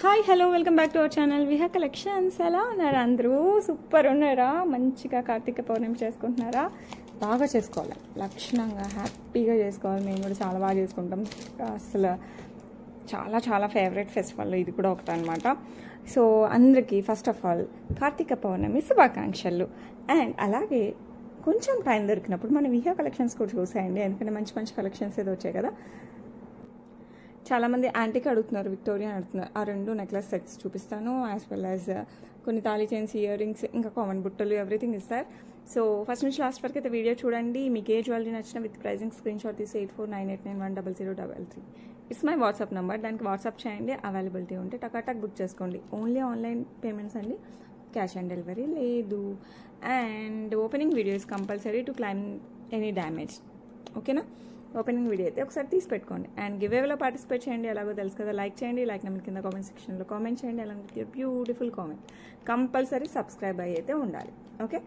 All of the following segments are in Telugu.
Hi hello welcome back to our channel Viha collections. ఎలా ఉన్నారు అందరూ? సూపర్ ఉన్నారా? మంచిగా కార్తీక పౌర్ణమి చేసుకుంటున్నారా? బాగా చేసుకోవాలి, లక్షణంగా హ్యాపీగా చేసుకోవాలి. మేము కూడా చాలా బాగా చేసుకుంటాం. అసలు చాలా చాలా ఫేవరెట్ ఫెస్టివల్ ఇది కూడా ఒకటి అనమాట. సో అందరికీ ఫస్ట్ ఆఫ్ ఆల్ కార్తీక పౌర్ణమి శుభాకాంక్షలు. అండ్ అలాగే కొంచెం టైం దొరికినప్పుడు మన విహా కలెక్షన్స్ కూడా చూసేయండి, ఎందుకంటే మంచి మంచి కలెక్షన్స్ ఏదో వచ్చాయి కదా. చాలామంది యాంటిక్ అడుగుతున్నారు, విక్టోరియన్ అడుగుతున్నారు. ఆ రెండు నెక్లెస్ సెట్స్ చూపిస్తాను, యాజ్ వెల్ యాజ్ కొన్ని తాళీ చైన్స్, ఇయర్ రింగ్స్, ఇంకా కామన్ బుట్టలు, ఎవ్రీథింగ్ ఇస్తారు. సో ఫస్ట్ నుంచి లాస్ట్ వరకు అయితే వీడియో చూడండి. మీకు ఏ జ్యువెలరీ నచ్చిన విత్ ప్రైజింగ్ స్క్రీన్ షాట్ తీసి 8498910033 ఇట్స్ మై వాట్సాప్ నెంబర్. దానికి వాట్సాప్ చేయండి, అవైలబిలిటీ ఉంటే టకాటక్ బుక్ చేసుకోండి. ఓన్లీ ఆన్లైన్ పేమెంట్స్ అండి, క్యాష్ ఆన్ డెలివరీ లేదు. And opening video is compulsory to claim any damage. ఓకేనా? ఓపెనింగ్ వీడియో అయితే ఒకసారి తీసి పెట్టుకోండి. అండ్ గివ్ అవేలో పార్టిసిపేట్ చేయండి, ఎలాగో తెలుసు కదా. లైక్ చేయండి, లైక్ నెంబర్ కింద కామెంట్ సెక్షన్లో కామెంట్ చేయండి, అలాగే with your beautiful comment. Compulsory subscribe అయ్యి అయితే ఉండాలి. ఓకే,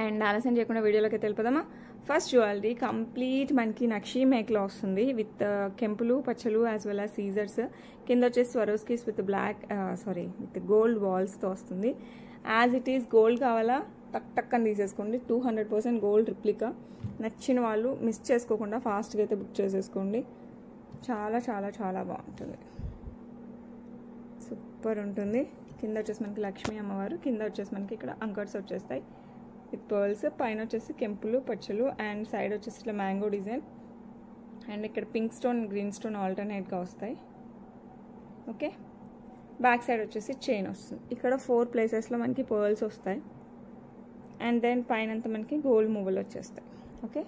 అండ్ ఆలస్యం చేయకుండా వీడియోలోకి తెలుపుదామా. ఫస్ట్ జ్యువెలరీ కంప్లీట్ మనకి నక్షీ మేక్లో వస్తుంది, విత్ కెంపులు, పచ్చలు, యాజ్ వెల్ యాజ్ సీజర్స్. కింద వచ్చేసి స్వరోస్కీస్ విత్ విత్ గోల్డ్ వాల్స్తో వస్తుంది. యాజ్ ఇట్ ఈస్ గోల్డ్ కావాలా టక్ టక్ అని తీసేసుకోండి. 200% గోల్డ్ రిప్లికా. నచ్చిన వాళ్ళు మిస్ చేసుకోకుండా ఫాస్ట్గా అయితే బుక్ చేసేసుకోండి. చాలా చాలా చాలా బాగుంటుంది, సూపర్ ఉంటుంది. కింద వచ్చేసి మనకి లక్ష్మీ అమ్మవారు, కింద వచ్చేసి మనకి ఇక్కడ అంకర్స్ వచ్చేస్తాయి విత్ పర్ల్స్. పైన వచ్చేసి కెంపులు, పచ్చలు, అండ్ సైడ్ వచ్చేసి ఇట్లా మ్యాంగో డిజైన్, అండ్ ఇక్కడ పింక్ స్టోన్, గ్రీన్ స్టోన్ ఆల్టర్నేట్గా వస్తాయి. ఓకే, బ్యాక్ సైడ్ వచ్చేసి చైన్ వస్తుంది. ఇక్కడ 4 ప్లేసెస్లో మనకి పర్ల్స్ వస్తాయి, అండ్ దెన్ పైన అంతా మనకి గోల్డ్ మూవలు వచ్చేస్తాయి. Okay,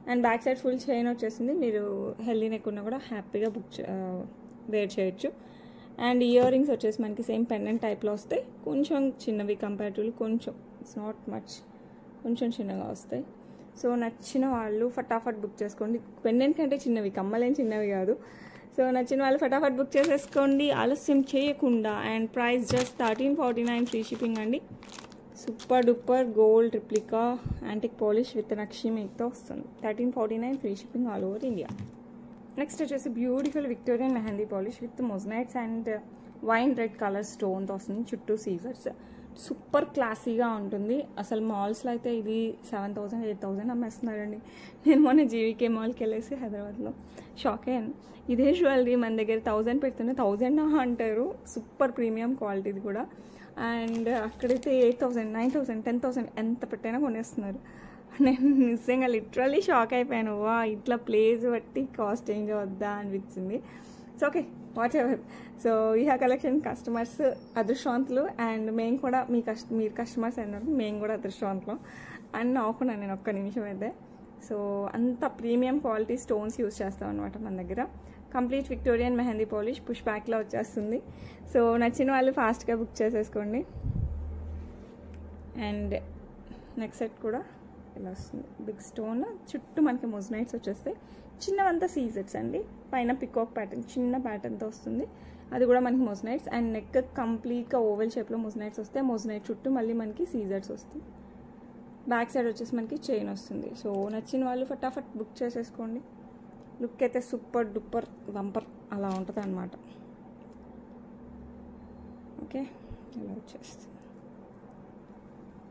and back side full chain వచ్చేసింది. మీరు హెల్దీ నెక్ ఉన్నా కూడా హ్యాపీగా వేర్ చేయొచ్చు. అండ్ ఇయర్ రింగ్స్ వచ్చేసి మనకి సేమ్ పెండెంట్ టైప్లో వస్తాయి, కొంచెం చిన్నవి కంపారిటివ్లీ, కొంచెం ఇట్స్ నాట్ మచ్, కొంచెం చిన్నగా వస్తాయి. సో నచ్చిన వాళ్ళు ఫటాఫట్ బుక్ చేసుకోండి. పెండెంట్ కంటే చిన్నవి, కమ్మలేం చిన్నవి కాదు. సో నచ్చిన వాళ్ళు ఫటాఫట్ బుక్ చేసేసుకోండి ఆలస్యం చేయకుండా. And price just 1349 free shipping అండి. Super duper gold replica antique polish with నక్షీ మేక్తో వస్తుంది. 1349 free shipping all over India. Next వచ్చేసి beautiful Victorian mehndi polish with moissanites and wine red colour స్టోన్తో వస్తుంది, చుట్టూ సీజర్స్. సూపర్ క్లాసీగా ఉంటుంది. అసలు మాల్స్లో అయితే ఇది 7000 8000 అమ్మేస్తున్నారండి. నేను మొన్న జీవికే మాల్కి వెళ్ళేసి హైదరాబాద్లో షాక్ అయ్యాను. ఇదే జ్యువెలరీ మన దగ్గర 1000 పెడుతున్నా 1000 అంటారు. సూపర్ ప్రీమియం క్వాలిటీది కూడా. అండ్ అక్కడైతే 8000 9000 10000 ఎంత పెట్టైనా కొనేస్తున్నారు. నేను నిజంగా లిటరల్లీ షాక్ అయిపోయాను. వా, ఇట్లా ప్లేస్ బట్టి కాస్ట్ చేంజ్ అవుద్దా అనిపించింది. So okay, what ever. So Viha collection customers అదృష్టవంతులు, అండ్ మేము కూడా మీరు కస్టమర్స్ అయినప్పుడు మేము కూడా అదృష్టవంతులు అని నవ్వుకున్నాను నేను ఒక్క నిమిషం అయితే. సో అంత ప్రీమియం క్వాలిటీ స్టోన్స్ యూజ్ చేస్తాం అనమాట మన దగ్గర. Complete Victorian mehndi polish push బ్యాక్లో వచ్చేస్తుంది. సో నచ్చిన వాళ్ళు ఫాస్ట్గా బుక్ చేసేసుకోండి. అండ్ నెక్స్ట్ సెట్ కూడా ఇలా వస్తుంది, బిగ్ స్టోన్ చుట్టూ మనకి మొజనైట్స్ వచ్చేస్తాయి. చిన్నవంతా సీజెట్స్ అండి, పైన పికాక్ ప్యాటర్న్ చిన్న ప్యాటర్న్తో వస్తుంది, అది కూడా మనకి మొజనైట్స్. అండ్ నెక్ కంప్లీట్గా ఓవెల్ షేప్లో మొజనైట్స్ వస్తాయి. మొజనైట్ చుట్టూ మళ్ళీ మనకి సీజర్స్ వస్తాయి. బ్యాక్ సైడ్ వచ్చేసి మనకి చైన్ వస్తుంది. సో నచ్చిన వాళ్ళు ఫటాఫట్ బుక్ చేసేసుకోండి. లుక్ అయితే సూపర్ డూపర్ బంపర్ అలా ఉంటుంది అన్నమాట. ఓకే, ఇలా వచ్చేస్తుంది.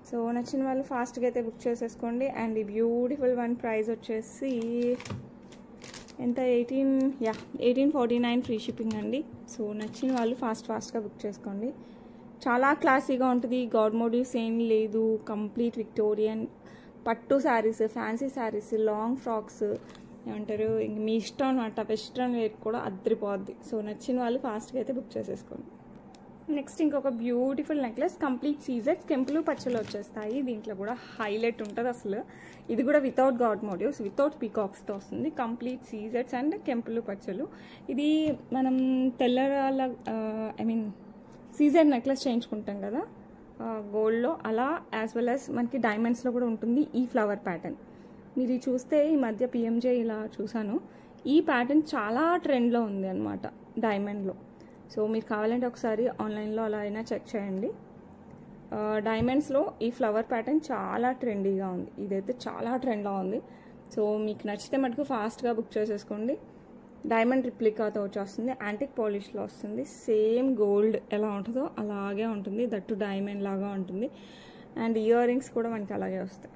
సో నచ్చిన వాళ్ళు ఫాస్ట్గా అయితే బుక్ చేసేసుకోండి. అండ్ ఈ బ్యూటిఫుల్ వన్ ప్రైస్ వచ్చేసి ఎంత, 1849 ఫ్రీ షిప్పింగ్ అండి. సో నచ్చిన వాళ్ళు ఫాస్ట్గా బుక్ చేసుకోండి. చాలా క్లాసీగా ఉంటుంది. గాడ్ మోటివ్స్ ఏం లేదు, కంప్లీట్ విక్టోరియన్ పట్టు saris, fancy saris, long frocks ఏమంటారు, ఇంక మీ ఇష్టం అనమాట. వెస్ట్రన్ వేర్ కూడా అద్దరిపోద్ది. సో నచ్చిన వాళ్ళు ఫాస్ట్గా అయితే బుక్ చేసేసుకోండి. నెక్స్ట్ ఇంకొక బ్యూటిఫుల్ నెక్లెస్, కంప్లీట్ సీజెట్స్, కెంపులు, పచ్చలు వచ్చేస్తాయి. దీంట్లో కూడా హైలైట్ ఉంటుంది అసలు. ఇది కూడా వితౌట్ గాడ్ మోటివ్స్, వితౌట్ పీకాక్స్తో వస్తుంది. కంప్లీట్ సీజెట్స్ అండ్ కెంపులు, పచ్చలు. ఇది మనం తెల్లరాళ్ళ సీజర్ నెక్లెస్ చేయించుకుంటాం కదా గోల్డ్లో, అలా యాజ్ వెల్ యాజ్ మనకి డైమండ్స్లో కూడా ఉంటుంది ఈ ఫ్లవర్ ప్యాటర్న్. మీరు చూస్తే ఈ మధ్య పిఎంజే ఇలా చూసాను, ఈ ప్యాటర్న్ చాలా ట్రెండ్లో ఉంది అనమాట డైమండ్లో. సో మీరు కావాలంటే ఒకసారి ఆన్లైన్లో అలా అయినా చెక్ చేయండి. డైమండ్స్లో ఈ ఫ్లవర్ ప్యాటర్న్ చాలా ట్రెండీగా ఉంది, ఇదైతే చాలా ట్రెండ్లో ఉంది. సో మీకు నచ్చితే మటుకు ఫాస్ట్గా బుక్ చేసేసుకోండి. డైమండ్ రిప్లికాతో వచ్చేస్తుంది, యాంటిక్ పాలిష్లో వస్తుంది. సేమ్ గోల్డ్ ఎలా ఉంటుందో అలాగే ఉంటుంది, దట్టు డైమండ్ లాగా ఉంటుంది. అండ్ ఇయర్ రింగ్స్ కూడా మనకి అలాగే వస్తాయి.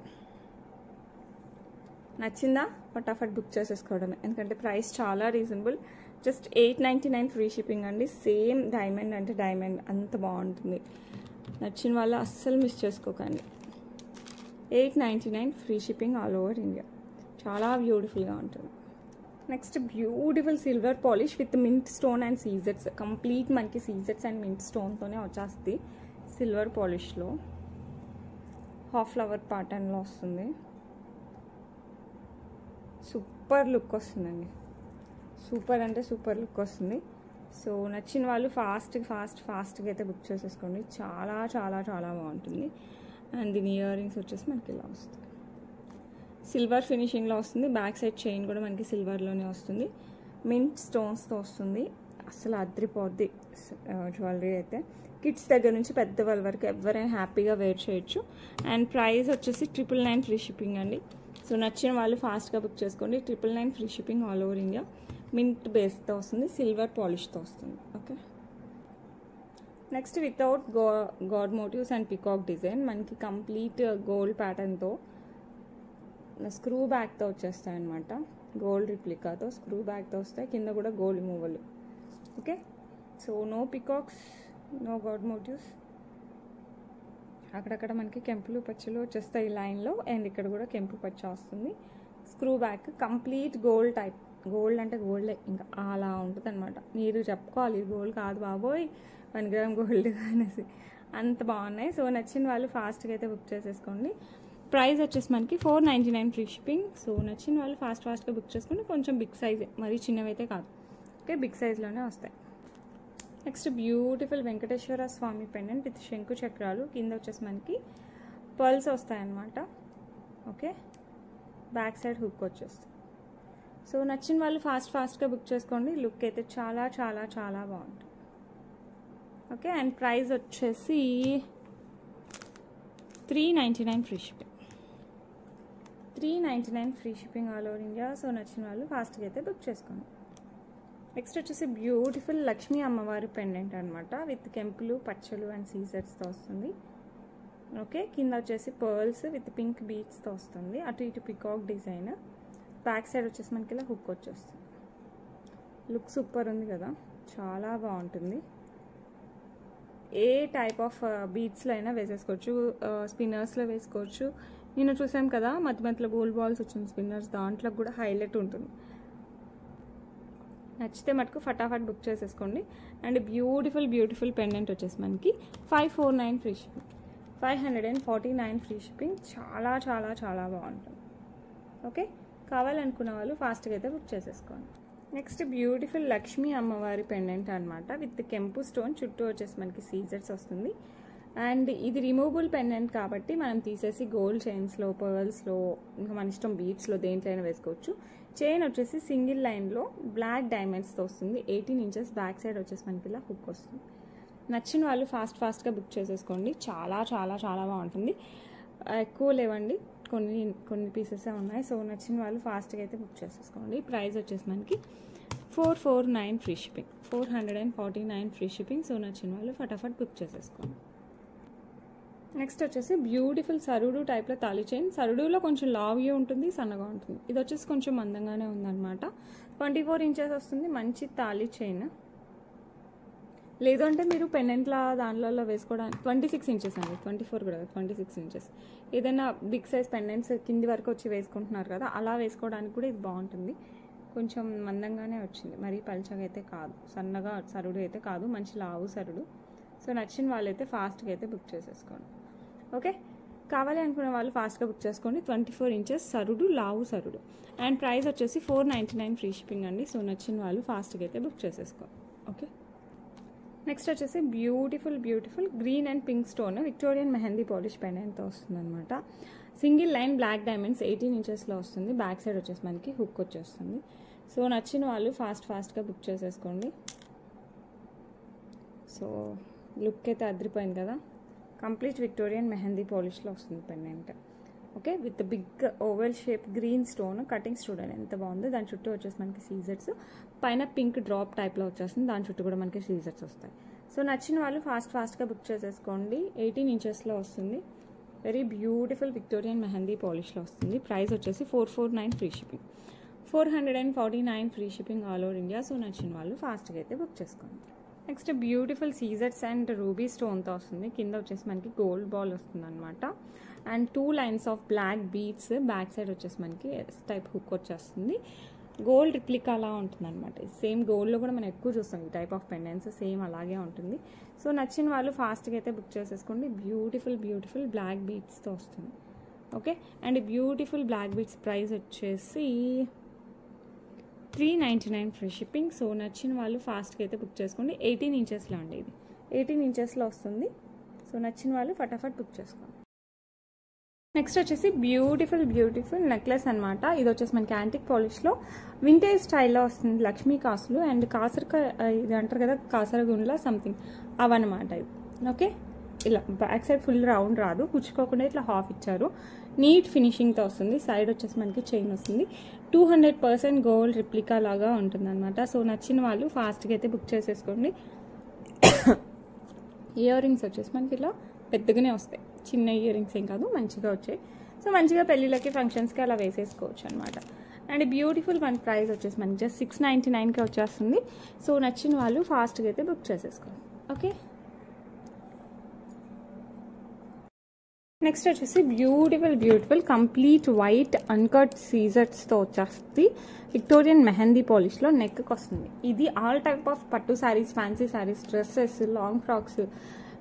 నచ్చిందా? ఫటాఫట్ బుక్ చేసేసుకోవడమే, ఎందుకంటే ప్రైస్ చాలా రీజనబుల్. జస్ట్ 899 ఫ్రీ షిప్పింగ్ అండి. సేమ్ డైమండ్ అంటే డైమండ్ అంత బాగుంటుంది. నచ్చిన వాళ్ళు అస్సలు మిస్ చేసుకోకండి. 899 free shipping all over India. చాలా బ్యూటిఫుల్గా ఉంటుంది. Next beautiful silver polish with mint stone and సీజెట్స్. కంప్లీట్ మనకి సీజెట్స్ అండ్ మింట్ స్టోన్తోనే వచ్చేస్తుంది. సిల్వర్ పాలిష్లో హాఫ్ ఫ్లవర్ ప్యాటర్న్లో వస్తుంది. సూపర్ లుక్ వస్తుందండి. సూపర్ అంటే సూపర్ లుక్ వస్తుంది. సో నచ్చిన వాళ్ళు ఫాస్ట్గా అయితే బుక్ చేసేసుకోండి. చాలా చాలా చాలా బాగుంటుంది. అండ్ దీని ఇయర్ రింగ్స్ వచ్చేసి మనకి ఇలా వస్తుంది. సిల్వర్ ఫినిషింగ్లో వస్తుంది. బ్యాక్ సైడ్ చైన్ కూడా మనకి సిల్వర్లోనే వస్తుంది. మింట్ స్టోన్స్తో వస్తుంది. అసలు అద్రిపోద్ది జ్యువెలరీ అయితే. కిడ్స్ దగ్గర నుంచి పెద్దవాళ్ళ వరకు ఎవరైనా హ్యాపీగా వేర్ చేయొచ్చు. అండ్ ప్రైస్ వచ్చేసి 999 ఫ్రీ షిప్పింగ్ అండి. సో నచ్చిన వాళ్ళు ఫాస్ట్గా బుక్ చేసుకోండి. 999 free shipping all over India. Mint బేస్తో వస్తుంది, సిల్వర్ పాలిష్తో వస్తుంది. Okay, next without god motifs and peacock design మనకి కంప్లీట్ గోల్డ్ ప్యాటర్న్తో స్క్రూ బ్యాక్తో వచ్చేస్తాయి అనమాట. గోల్డ్ రిప్లికాతో స్క్రూ బ్యాక్తో వస్తాయి. కింద కూడా gold removal. Okay, so no peacocks, no god motifs. అక్కడక్కడ మనకి కెంపులు పచ్చలు వచ్చేస్తాయి లైన్లో. అండ్ ఇక్కడ కూడా కెంపు పచ్చ వస్తుంది. Screw back complete gold type. Gold అంటే గోల్డే, ఇంకా అలా ఉంటుంది అనమాట. మీరు చెప్పుకోవాలి ఇది గోల్డ్ కాదు బాబోయ్ 1 గ్రామ్ గోల్డ్ అనేసి. అంత బాగున్నాయి. సో నచ్చిన వాళ్ళు ఫాస్ట్గా అయితే బుక్ చేసేసుకోండి. ప్రైస్ వచ్చేసి మనకి 499 ఫ్రీ షిప్పింగ్. సో నచ్చిన వాళ్ళు ఫాస్ట్గా బుక్ చేసుకోండి. కొంచెం బిగ్ సైజే, మరీ చిన్నవైతే కాదు. ఓకే, బిగ్ సైజ్లోనే వస్తాయి. Next beautiful Venkateswara Swamy pendant with శంకు చక్రాలు. కింద వచ్చేసి మనకి పర్ల్స్ వస్తాయన్నమాట. ఓకే, బ్యాక్ సైడ్ హుక్ వచ్చేస్తుంది. సో నచ్చిన వాళ్ళు ఫాస్ట్గా బుక్ చేసుకోండి. లుక్ అయితే చాలా చాలా చాలా బాగుంటుంది. ఓకే, అండ్ ప్రైస్ వచ్చేసి 399 free shipping. 399 free shipping all over India. So నచ్చిన వాళ్ళు ఫాస్ట్గా అయితే బుక్ చేసుకోండి. నెక్స్ట్ వచ్చేసి బ్యూటిఫుల్ లక్ష్మీ అమ్మవారి పెండెంట్ అనమాట. విత్ కెంపులు పచ్చలు అండ్ సీజర్స్తో వస్తుంది. ఓకే, కింద వచ్చేసి పర్ల్స్ విత్ పింక్ బీడ్స్తో వస్తుంది. అటు ఇటు పికాక్ డిజైన్. బ్యాక్ సైడ్ వచ్చేసి మనకి ఇలా హుక్ వచ్చేస్తుంది. లుక్ సూపర్ ఉంది కదా, చాలా బాగుంటుంది. ఏ టైప్ ఆఫ్ బీడ్స్లో అయినా వేసేసుకోవచ్చు. స్పిన్నర్స్లో వేసుకోవచ్చు. నేను చూసాం కదా మధ్యలో గోల్డ్ బాల్స్ వచ్చిన స్పిన్నర్స్, దాంట్లో కూడా హైలైట్ ఉంటుంది. నచ్చితే మటుకు ఫటాఫట్ బుక్ చేసేసుకోండి. అండ్ బ్యూటిఫుల్ పెండెంట్ వచ్చేసి మనకి 549 ఫ్రీ షిప్పింగ్. 549 free shipping. చాలా చాలా చాలా బాగుంటుంది. ఓకే, కావాలనుకున్న వాళ్ళు ఫాస్ట్గా అయితే బుక్ చేసేసుకోండి. నెక్స్ట్ బ్యూటిఫుల్ లక్ష్మీ అమ్మవారి పెండెంట్ అనమాట. విత్ కెంపు స్టోన్ చుట్టూ వచ్చేసి మనకి సీజర్స్ వస్తుంది. అండ్ ఇది రిమూవబుల్ పెండెంట్ కాబట్టి మనం తీసేసి గోల్డ్ చైన్స్లో, పర్ల్స్లో, ఇంకా మన ఇష్టం బీడ్స్లో దేంట్లో అయినా వేసుకోవచ్చు. చైన్ వచ్చేసి సింగిల్ లైన్లో బ్లాక్ డైమండ్స్తో వస్తుంది. 18 ఇంచెస్. బ్యాక్ సైడ్ వచ్చేసి మనకి ఇలా హుక్ వస్తుంది. నచ్చిన వాళ్ళు ఫాస్ట్గా బుక్ చేసేసుకోండి. చాలా చాలా చాలా బాగుంటుంది. ఎక్కువ లేవండి, కొన్ని పీసెసే ఉన్నాయి. సో నచ్చిన వాళ్ళు ఫాస్ట్గా అయితే బుక్ చేసేసుకోండి. ప్రైస్ వచ్చేసి మనకి 449 free shipping. 449 free shipping. So నచ్చిన వాళ్ళు ఫటాఫట్ బుక్ చేసేసుకోండి. నెక్స్ట్ వచ్చేసి బ్యూటిఫుల్ సరుడు టైప్లో తాళి చైన్. సరుడులో కొంచెం లావుగా ఉంటుంది, సన్నగా ఉంటుంది. ఇది వచ్చేసి కొంచెం మందంగానే ఉందన్నమాట. 24 ఇంచెస్ వస్తుంది. మంచి తాళి చైన్. లేదంటే మీరు పెండెంట్ల దానిలో వేసుకోవడానికి 26 ఇంచెస్ అండి. 24 కూడా 26 ఇంచెస్. ఏదైనా బిగ్ సైజ్ పెండెంట్స్ కింది వరకు వచ్చి వేసుకుంటున్నారు కదా, అలా వేసుకోవడానికి కూడా ఇది బాగుంటుంది. కొంచెం మందంగానే వచ్చింది, మరీ పల్చగా అయితే కాదు, సన్నగా సరుడు అయితే కాదు, మంచి లావు సరుడు. సో నచ్చిన వాళ్ళైతే ఫాస్ట్గా అయితే బుక్ చేసేసుకోండి. ఓకే, కావాలి అనుకున్న వాళ్ళు ఫాస్ట్గా బుక్ చేసుకోండి. 24 ఇంచెస్ సరుడు, లావు సరుడు. అండ్ ప్రైస్ వచ్చేసి 499 ఫ్రీ షిప్పింగ్ అండి. సో నచ్చిన వాళ్ళు ఫాస్ట్గా అయితే బుక్ చేసేసుకోండి. ఓకే, నెక్స్ట్ వచ్చేసి beautiful green and pink stone Victorian mehndi polish పెండెంట్తో వస్తుంది అనమాట. సింగిల్ లైన్ బ్లాక్ డైమండ్స్ 18 ఇంచెస్లో వస్తుంది. బ్యాక్ సైడ్ వచ్చేసి మనకి హుక్ వచ్చేస్తుంది. సో నచ్చిన వాళ్ళు ఫాస్ట్గా బుక్ చేసేసుకోండి. సో లుక్ అయితే అదిరిపోయింది కదా. కంప్లీట్ విక్టోరియన్ మెహందీ పాలిష్లో వస్తుంది pendant. Okay, with big oval shape green stone cutting చూడండి ఎంత బాగుందో. దాని చుట్టూ వచ్చేసి మనకి సీజర్స్, పైన పింక్ డ్రాప్ టైప్లో వచ్చేస్తుంది, దాని చుట్టూ కూడా మనకి సీజర్స్ వస్తాయి. సో నచ్చిన వాళ్ళు ఫాస్ట్గా బుక్ చేసేసుకోండి. 18 ఇంచెస్లో వస్తుంది, వెరీ బ్యూటిఫుల్ విక్టోరియన్ మెహందీ పాలిష్లో వస్తుంది. ప్రైస్ వచ్చేసి 449 free shipping, 449 free shipping all over India. So నచ్చిన వాళ్ళు ఫాస్ట్గా అయితే బుక్ చేసుకోండి. నెక్స్ట్ బ్యూటిఫుల్ సీజర్స్ అండ్ రూబీ స్టోన్తో వస్తుంది. కింద వచ్చేసి మనకి గోల్డ్ బాల్ వస్తుంది అనమాట. And 2 lines of black beads, back side వచ్చేసి మనకి ఎస్ టైప్ హుక్ వచ్చేస్తుంది. గోల్డ్ రిప్లికా అలా ఉంటుంది అనమాట. సేమ్ గోల్డ్లో కూడా మనం ఎక్కువ చూస్తాం ఈ టైప్ ఆఫ్ పెండెంట్స్, సేమ్ అలాగే ఉంటుంది. సో నచ్చిన వాళ్ళు ఫాస్ట్గా అయితే బుక్ చేసేసుకోండి. బ్యూటిఫుల్ బ్లాక్ బీడ్స్తో వస్తుంది. Okay, and beautiful black beads price వచ్చేసి 399 ఫ్రీ షిప్పింగ్. సో నచ్చిన వాళ్ళు ఫాస్ట్గా అయితే బుక్ చేసుకోండి. 18 ఇంచెస్లో అండి, ఇది 18 ఇంచెస్లో వస్తుంది. సో నచ్చిన వాళ్ళు ఫటాఫట్ బుక్ చేసుకోండి. నెక్స్ట్ వచ్చేసి బ్యూటిఫుల్ నెక్లెస్ అనమాట. ఇది వచ్చేసి మనకి యాంటిక్ పాలిష్లో వింటేజ్ స్టైల్లో వస్తుంది. లక్ష్మీ కాసులు అండ్ ఇది అంటారు కదా కాసరగుండ్ల సంథింగ్ అవన్నమాట ఇది. ఓకే, ఇలా బ్యాక్ సైడ్ ఫుల్ రౌండ్ రాదు, కుచ్చుకోకుండా ఇట్లా హాఫ్ ఇచ్చారు. నీట్ ఫినిషింగ్తో వస్తుంది. సైడ్ వచ్చేసి మనకి చైన్ వస్తుంది. 200% గోల్డ్ రిప్లికా లాగా ఉంటుంది అనమాట. సో నచ్చిన వాళ్ళు ఫాస్ట్గా అయితే బుక్ చేసేసుకోండి. ఇయర్ రింగ్స్ వచ్చేసి మనకి ఇలా పెద్దగానే వస్తాయి, చిన్న ఇయర్ రింగ్స్ ఏం కాదు, మంచిగా వచ్చాయి. సో మంచిగా పెళ్ళిళ్ళకి ఫంక్షన్స్కి అలా వేసేసుకోవచ్చు అనమాట. అండ్ బ్యూటిఫుల్ మన ప్రైస్ వచ్చేసి మనకి జస్ట్ 699కి వచ్చేస్తుంది. సో నచ్చిన వాళ్ళు ఫాస్ట్గా అయితే బుక్ చేసేసుకోండి. ఓకే, నెక్స్ట్ వచ్చేసి బ్యూటిఫుల్ కంప్లీట్ వైట్ అన్కట్ సీజర్స్తో వచ్చేస్తుంది. విక్టోరియన్ మెహందీ పాలిష్లో నెక్కి వస్తుంది. ఇది ఆల్ టైప్ ఆఫ్ పట్టు saris, fancy saris, dresses, long frocks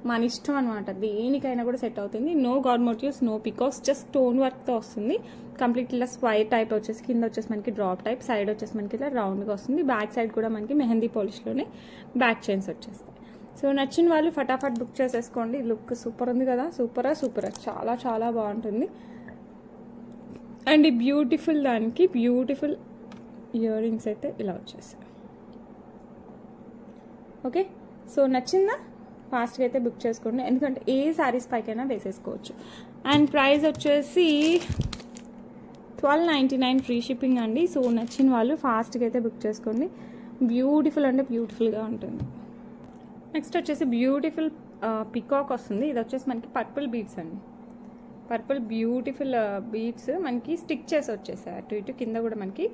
మన ఇష్టం అనమాట. దేనికైనా కూడా సెట్ అవుతుంది. No god motifs, no peacocks, just stone వర్క్తో వస్తుంది. కంప్లీట్ ఇలా స్క్వైర్ టైప్ వచ్చేసి కింద వచ్చేసి మనకి డ్రాప్ టైప్, సైడ్ వచ్చేసి మనకి ఇలా రౌండ్గా వస్తుంది. బ్యాక్ సైడ్ కూడా మనకి మెహందీ పాలిష్లోనే బ్యాక్ చైన్స్ వచ్చేస్తాయి. సో నచ్చిన వాళ్ళు ఫటాఫట్ బుక్ చేసేసుకోండి. లుక్ సూపర్ ఉంది కదా, సూపరా చాలా బాగుంటుంది. అండ్ ఈ దానికి బ్యూటిఫుల్ ఇయర్ రింగ్స్ అయితే ఇలా వచ్చేస్తాయి. ఓకే, సో నచ్చిందా ఫాస్ట్గా అయితే బుక్ చేసుకోండి, ఎందుకంటే ఏ శారీస్ పైకైనా వేసేసుకోవచ్చు. అండ్ ప్రైస్ వచ్చేసి 1299 ఫ్రీ షిప్పింగ్ అండి. సో నచ్చిన వాళ్ళు ఫాస్ట్గా అయితే బుక్ చేసుకోండి. బ్యూటిఫుల్ అంటే బ్యూటిఫుల్గా ఉంటుంది. నెక్స్ట్ వచ్చేసి బ్యూటిఫుల్ పికాక్ వస్తుంది. ఇది వచ్చేసి మనకి పర్పుల్ బీడ్స్ అండి. పర్పుల్ బ్యూటిఫుల్ బీడ్స్ మనకి స్టిక్ చేసి వచ్చేసాయి అటు ఇటు. కింద కూడా మనకి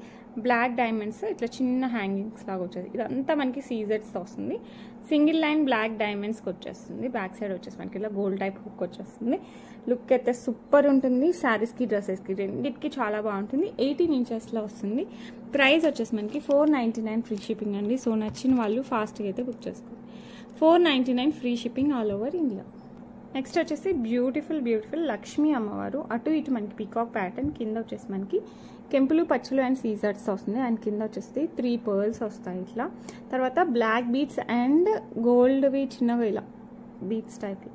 బ్లాక్ డైమండ్స్ ఇట్లా చిన్న హ్యాంగింగ్స్ లాగా వచ్చేది. ఇదంతా మనకి సీజర్స్ వస్తుంది. సింగిల్ లైన్ బ్లాక్ డైమండ్స్కి వచ్చేస్తుంది. బ్యాక్ సైడ్ వచ్చేసి మనకి ఇలా గోల్డ్ టైప్ హుక్ వచ్చేస్తుంది. లుక్ అయితే సూపర్ ఉంటుంది. శారీస్కి డ్రెస్సెస్కి రెండింటికి చాలా బాగుంటుంది. 18 ఇంచెస్లో వస్తుంది. ప్రైస్ వచ్చేసి మనకి 499 ఫ్రీ షిప్పింగ్ అండి. సో నచ్చిన వాళ్ళు ఫాస్ట్గా అయితే బుక్ చేసుకోండి. 499 free shipping all over India. Next వచ్చేసి బ్యూటిఫుల్ లక్ష్మీ అమ్మవారు. అటు ఇటు మనకి పీకాక్ ప్యాటర్న్, కింద వచ్చేసి మనకి కెంపులు పచ్చులు అండ్ సీజర్స్ వస్తుంది. అండ్ కింద వచ్చేసి 3 పర్ల్స్ వస్తాయి ఇట్లా. తర్వాత బ్లాక్ బీడ్స్ అండ్ గోల్డ్వి చిన్నగా ఇలా బీడ్స్ టైప్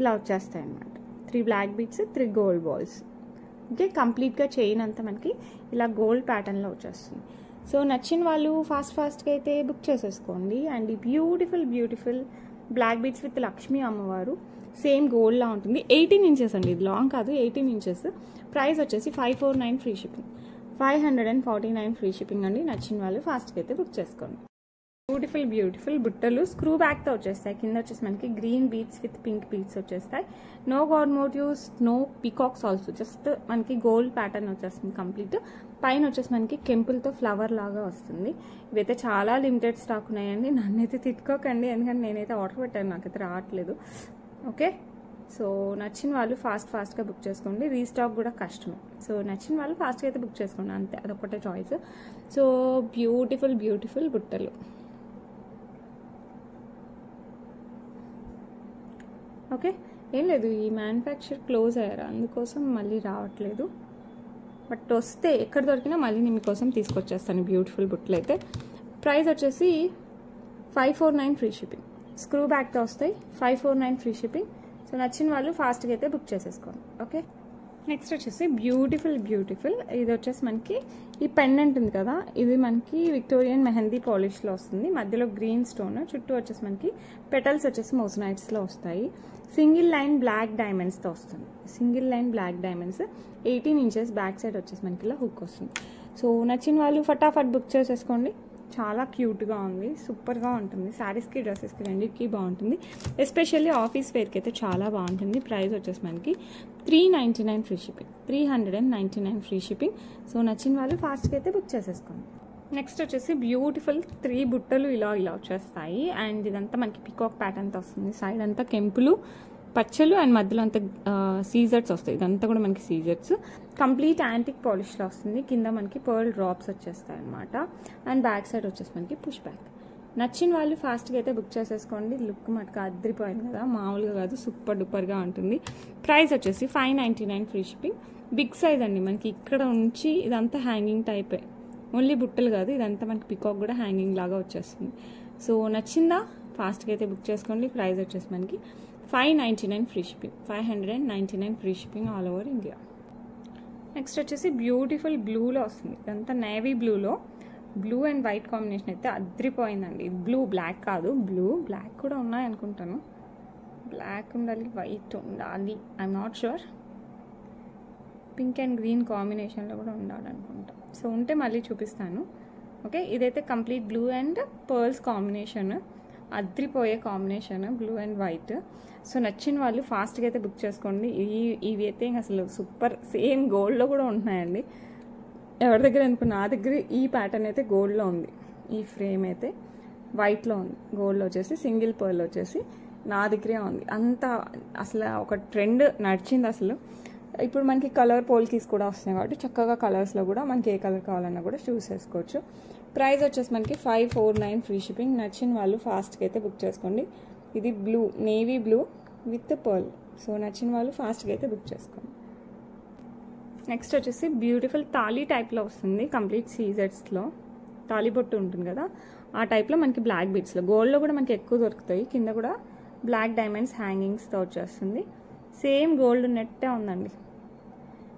ఇలా వచ్చేస్తాయి అన్నమాట. 3 black beads, 3 gold balls. Okay, కంప్లీట్గా చైన్ అంతా మనకి ఇలా గోల్డ్ ప్యాటర్న్లో వచ్చేస్తుంది. సో నచ్చిన వాళ్ళు ఫాస్ట్గా అయితే బుక్ చేసేసుకోండి. అండ్ ఈ beautiful black beads with Lakshmi అమ్మవారు సేమ్ గోల్డ్లా ఉంటుంది. 18 ఇంచెస్ అండి, ఇది లాంగ్ కాదు, 18 ఇంచెస్. ప్రైస్ వచ్చేసి 549 ఫ్రీ షిప్పింగ్, 549 ఫ్రీ షిప్పింగ్ అండి. నచ్చిన వాళ్ళు ఫాస్ట్గా అయితే బుక్ చేసుకోండి. బ్యూటిఫుల్ బుట్టలు స్క్రూ బ్యాక్తో వచ్చేస్తాయి. కింద వచ్చేసి మనకి green beads with pink beads వచ్చేస్తాయి. No god motifs, no peacocks also, just మనకి గోల్డ్ ప్యాటర్న్ వచ్చేస్తుంది కంప్లీట్. పైన వచ్చేసి మనకి కెంపుల్తో ఫ్లవర్ లాగా వస్తుంది. ఇవైతే చాలా లిమిటెడ్ స్టాక్ ఉన్నాయండి. నన్నైతే తిట్టుకోకండి, ఎందుకంటే నేనైతే ఆర్డర్ పెట్టాను, నాకైతే రావట్లేదు. ఓకే, సో నచ్చిన వాళ్ళు ఫాస్ట్గా బుక్ చేసుకోండి. రీస్టాక్ కూడా కష్టమే. సో నచ్చిన వాళ్ళు ఫాస్ట్గా అయితే బుక్ చేసుకోండి, అంతే, అదొకటే చాయిస్. సో బ్యూటిఫుల్ బుట్టలు. ఓకే, ఏం లేదు, ఈ మ్యానుఫ్యాక్చర్ క్లోజ్ అయ్యారు, అందుకోసం మళ్ళీ రావట్లేదు. బట్ వస్తే ఎక్కడ దొరికినా మళ్ళీ నేను మీకోసం తీసుకొచ్చేస్తాను బ్యూటిఫుల్ బుట్టలు అయితే. ప్రైస్ వచ్చేసి 549 ఫ్రీ షిప్పింగ్. స్క్రూ బ్యాక్తో వస్తాయి. 549 ఫ్రీ షిప్పింగ్. సో నచ్చిన వాళ్ళు ఫాస్ట్గా అయితే బుక్ చేసేసుకోండి. ఓకే, నెక్స్ట్ వచ్చేసి బ్యూటిఫుల్ ఇది వచ్చేసి మనకి ఈ పెండెంట్ ఉంది కదా, ఇది మనకి విక్టోరియన్ మెహందీ పాలిష్లో వస్తుంది. మధ్యలో గ్రీన్ స్టోన్, చుట్టూ వచ్చేసి మనకి పెటల్స్ వచ్చేసి మోజనైట్స్లో వస్తాయి. సింగిల్ లైన్ బ్లాక్ డైమండ్స్తో వస్తుంది. Single line black diamonds 18 inches. Back side వచ్చేసి మనకి ఇలా హుక్ వస్తుంది. సో నచ్చిన వాళ్ళు ఫటాఫట్ బుక్ చేసేసుకోండి. చాలా క్యూట్గా ఉంది, సూపర్గా ఉంటుంది. శారీస్కి డ్రెస్సెస్కి రెండింటికి బాగుంటుంది. ఎస్పెషల్లీ ఆఫీస్ వేర్కి అయితే చాలా బాగుంటుంది. ప్రైస్ వచ్చేసి మనకి 399 free shipping, 399 free shipping. So నచ్చిన వాళ్ళు ఫాస్ట్గా అయితే బుక్ చేసేసుకోండి. నెక్స్ట్ వచ్చేసి బ్యూటిఫుల్ 3 బుట్టలు ఇలా వచ్చేస్తాయి. అండ్ ఇదంతా మనకి పికాక్ ప్యాటర్న్తో వస్తుంది. సైడ్ అంతా కెంపులు, పచ్చలు అండ్ మధ్యలో అంతా సీజర్స్ వస్తాయి. ఇదంతా కూడా మనకి సీజర్స్. కంప్లీట్ యాంటిక్ పాలిష్లో వస్తుంది. కింద మనకి పర్ల్ డ్రాప్స్ వచ్చేస్తాయి అనమాట. అండ్ బ్యాక్ సైడ్ వచ్చేసి మనకి పుష్ బ్యాక్. నచ్చిన వాళ్ళు ఫాస్ట్గా అయితే బుక్ చేసేసుకోండి. లుక్ మటుకు అద్దరిపోయింది కదా, మామూలుగా కాదు, సూపర్ డూపర్గా ఉంటుంది. ప్రైస్ వచ్చేసి 599 ఫ్రీ షిప్పింగ్. బిగ్ సైజ్ అండి. మనకి ఇక్కడ ఉంచి ఇదంతా హ్యాంగింగ్ టైపే, ఓన్లీ బుట్టలు కాదు, ఇదంతా మనకి పికాక్ కూడా హ్యాంగింగ్ లాగా వచ్చేస్తుంది. సో నచ్చిందా ఫాస్ట్గా అయితే బుక్ చేసుకోండి. ప్రైస్ వచ్చేసి మనకి 599 free shipping, 599 free shipping all over India. Next వచ్చేసి బ్యూటిఫుల్ బ్లూలో వస్తుంది. ఇదంతా నేవీ బ్లూలో, బ్లూ అండ్ వైట్ కాంబినేషన్ అయితే అద్దరిపోయిందండి. బ్లూ బ్లాక్ కాదు, బ్లూ బ్లాక్ కూడా ఉన్నాయి అనుకుంటాను. బ్లాక్ ఉండాలి, వైట్ ఉండాలి, I'm not sure. Pink and green కాంబినేషన్లో కూడా ఉండాలి అనుకుంటా. సో ఉంటే మళ్ళీ చూపిస్తాను. ఓకే, ఇదైతే complete blue and pearls combination, అద్రిపోయే combination, blue and white. So నచ్చిన వాళ్ళు ఫాస్ట్గా అయితే బుక్ చేసుకోండి. ఇవి అయితే అసలు సూపర్, సేమ్ గోల్డ్లో కూడా ఉంటున్నాయండి. ఎవరి దగ్గర అనుకున్న, నా దగ్గర ఈ ప్యాటర్న్ అయితే గోల్డ్లో ఉంది. ఈ ఫ్రేమ్ అయితే వైట్లో ఉంది, గోల్డ్లో వచ్చేసి సింగిల్ పర్ల్ వచ్చేసి నా దగ్గరే ఉంది. అంత అసలు ఒక ట్రెండ్ నడిచింది అసలు. ఇప్పుడు మనకి కలర్ పోల్కీస్ కూడా వస్తున్నాయి కాబట్టి చక్కగా కలర్స్లో కూడా మనకి ఏ కలర్ కావాలన్నా కూడా చూస్ చేసుకోవచ్చు. ప్రైస్ వచ్చేసి మనకి 549 ఫ్రీ షిప్పింగ్. నచ్చిన వాళ్ళు ఫాస్ట్గా అయితే బుక్ చేసుకోండి. ఇది blue, navy blue with pearl. So నచ్చిన వాళ్ళు ఫాస్ట్గా అయితే బుక్ చేసుకోండి. నెక్స్ట్ వచ్చేసి బ్యూటిఫుల్ తాళీ టైప్లో వస్తుంది. కంప్లీట్ సీజెట్స్లో తాళీ బొట్టు ఉంటుంది కదా, ఆ టైప్లో మనకి బ్లాక్ బీడ్స్లో, గోల్డ్లో కూడా మనకి ఎక్కువ దొరుకుతాయి. కింద కూడా బ్లాక్ డైమండ్స్ హ్యాంగింగ్స్తో వచ్చేస్తుంది. సేమ్ గోల్డ్ నెట్టే ఉందండి.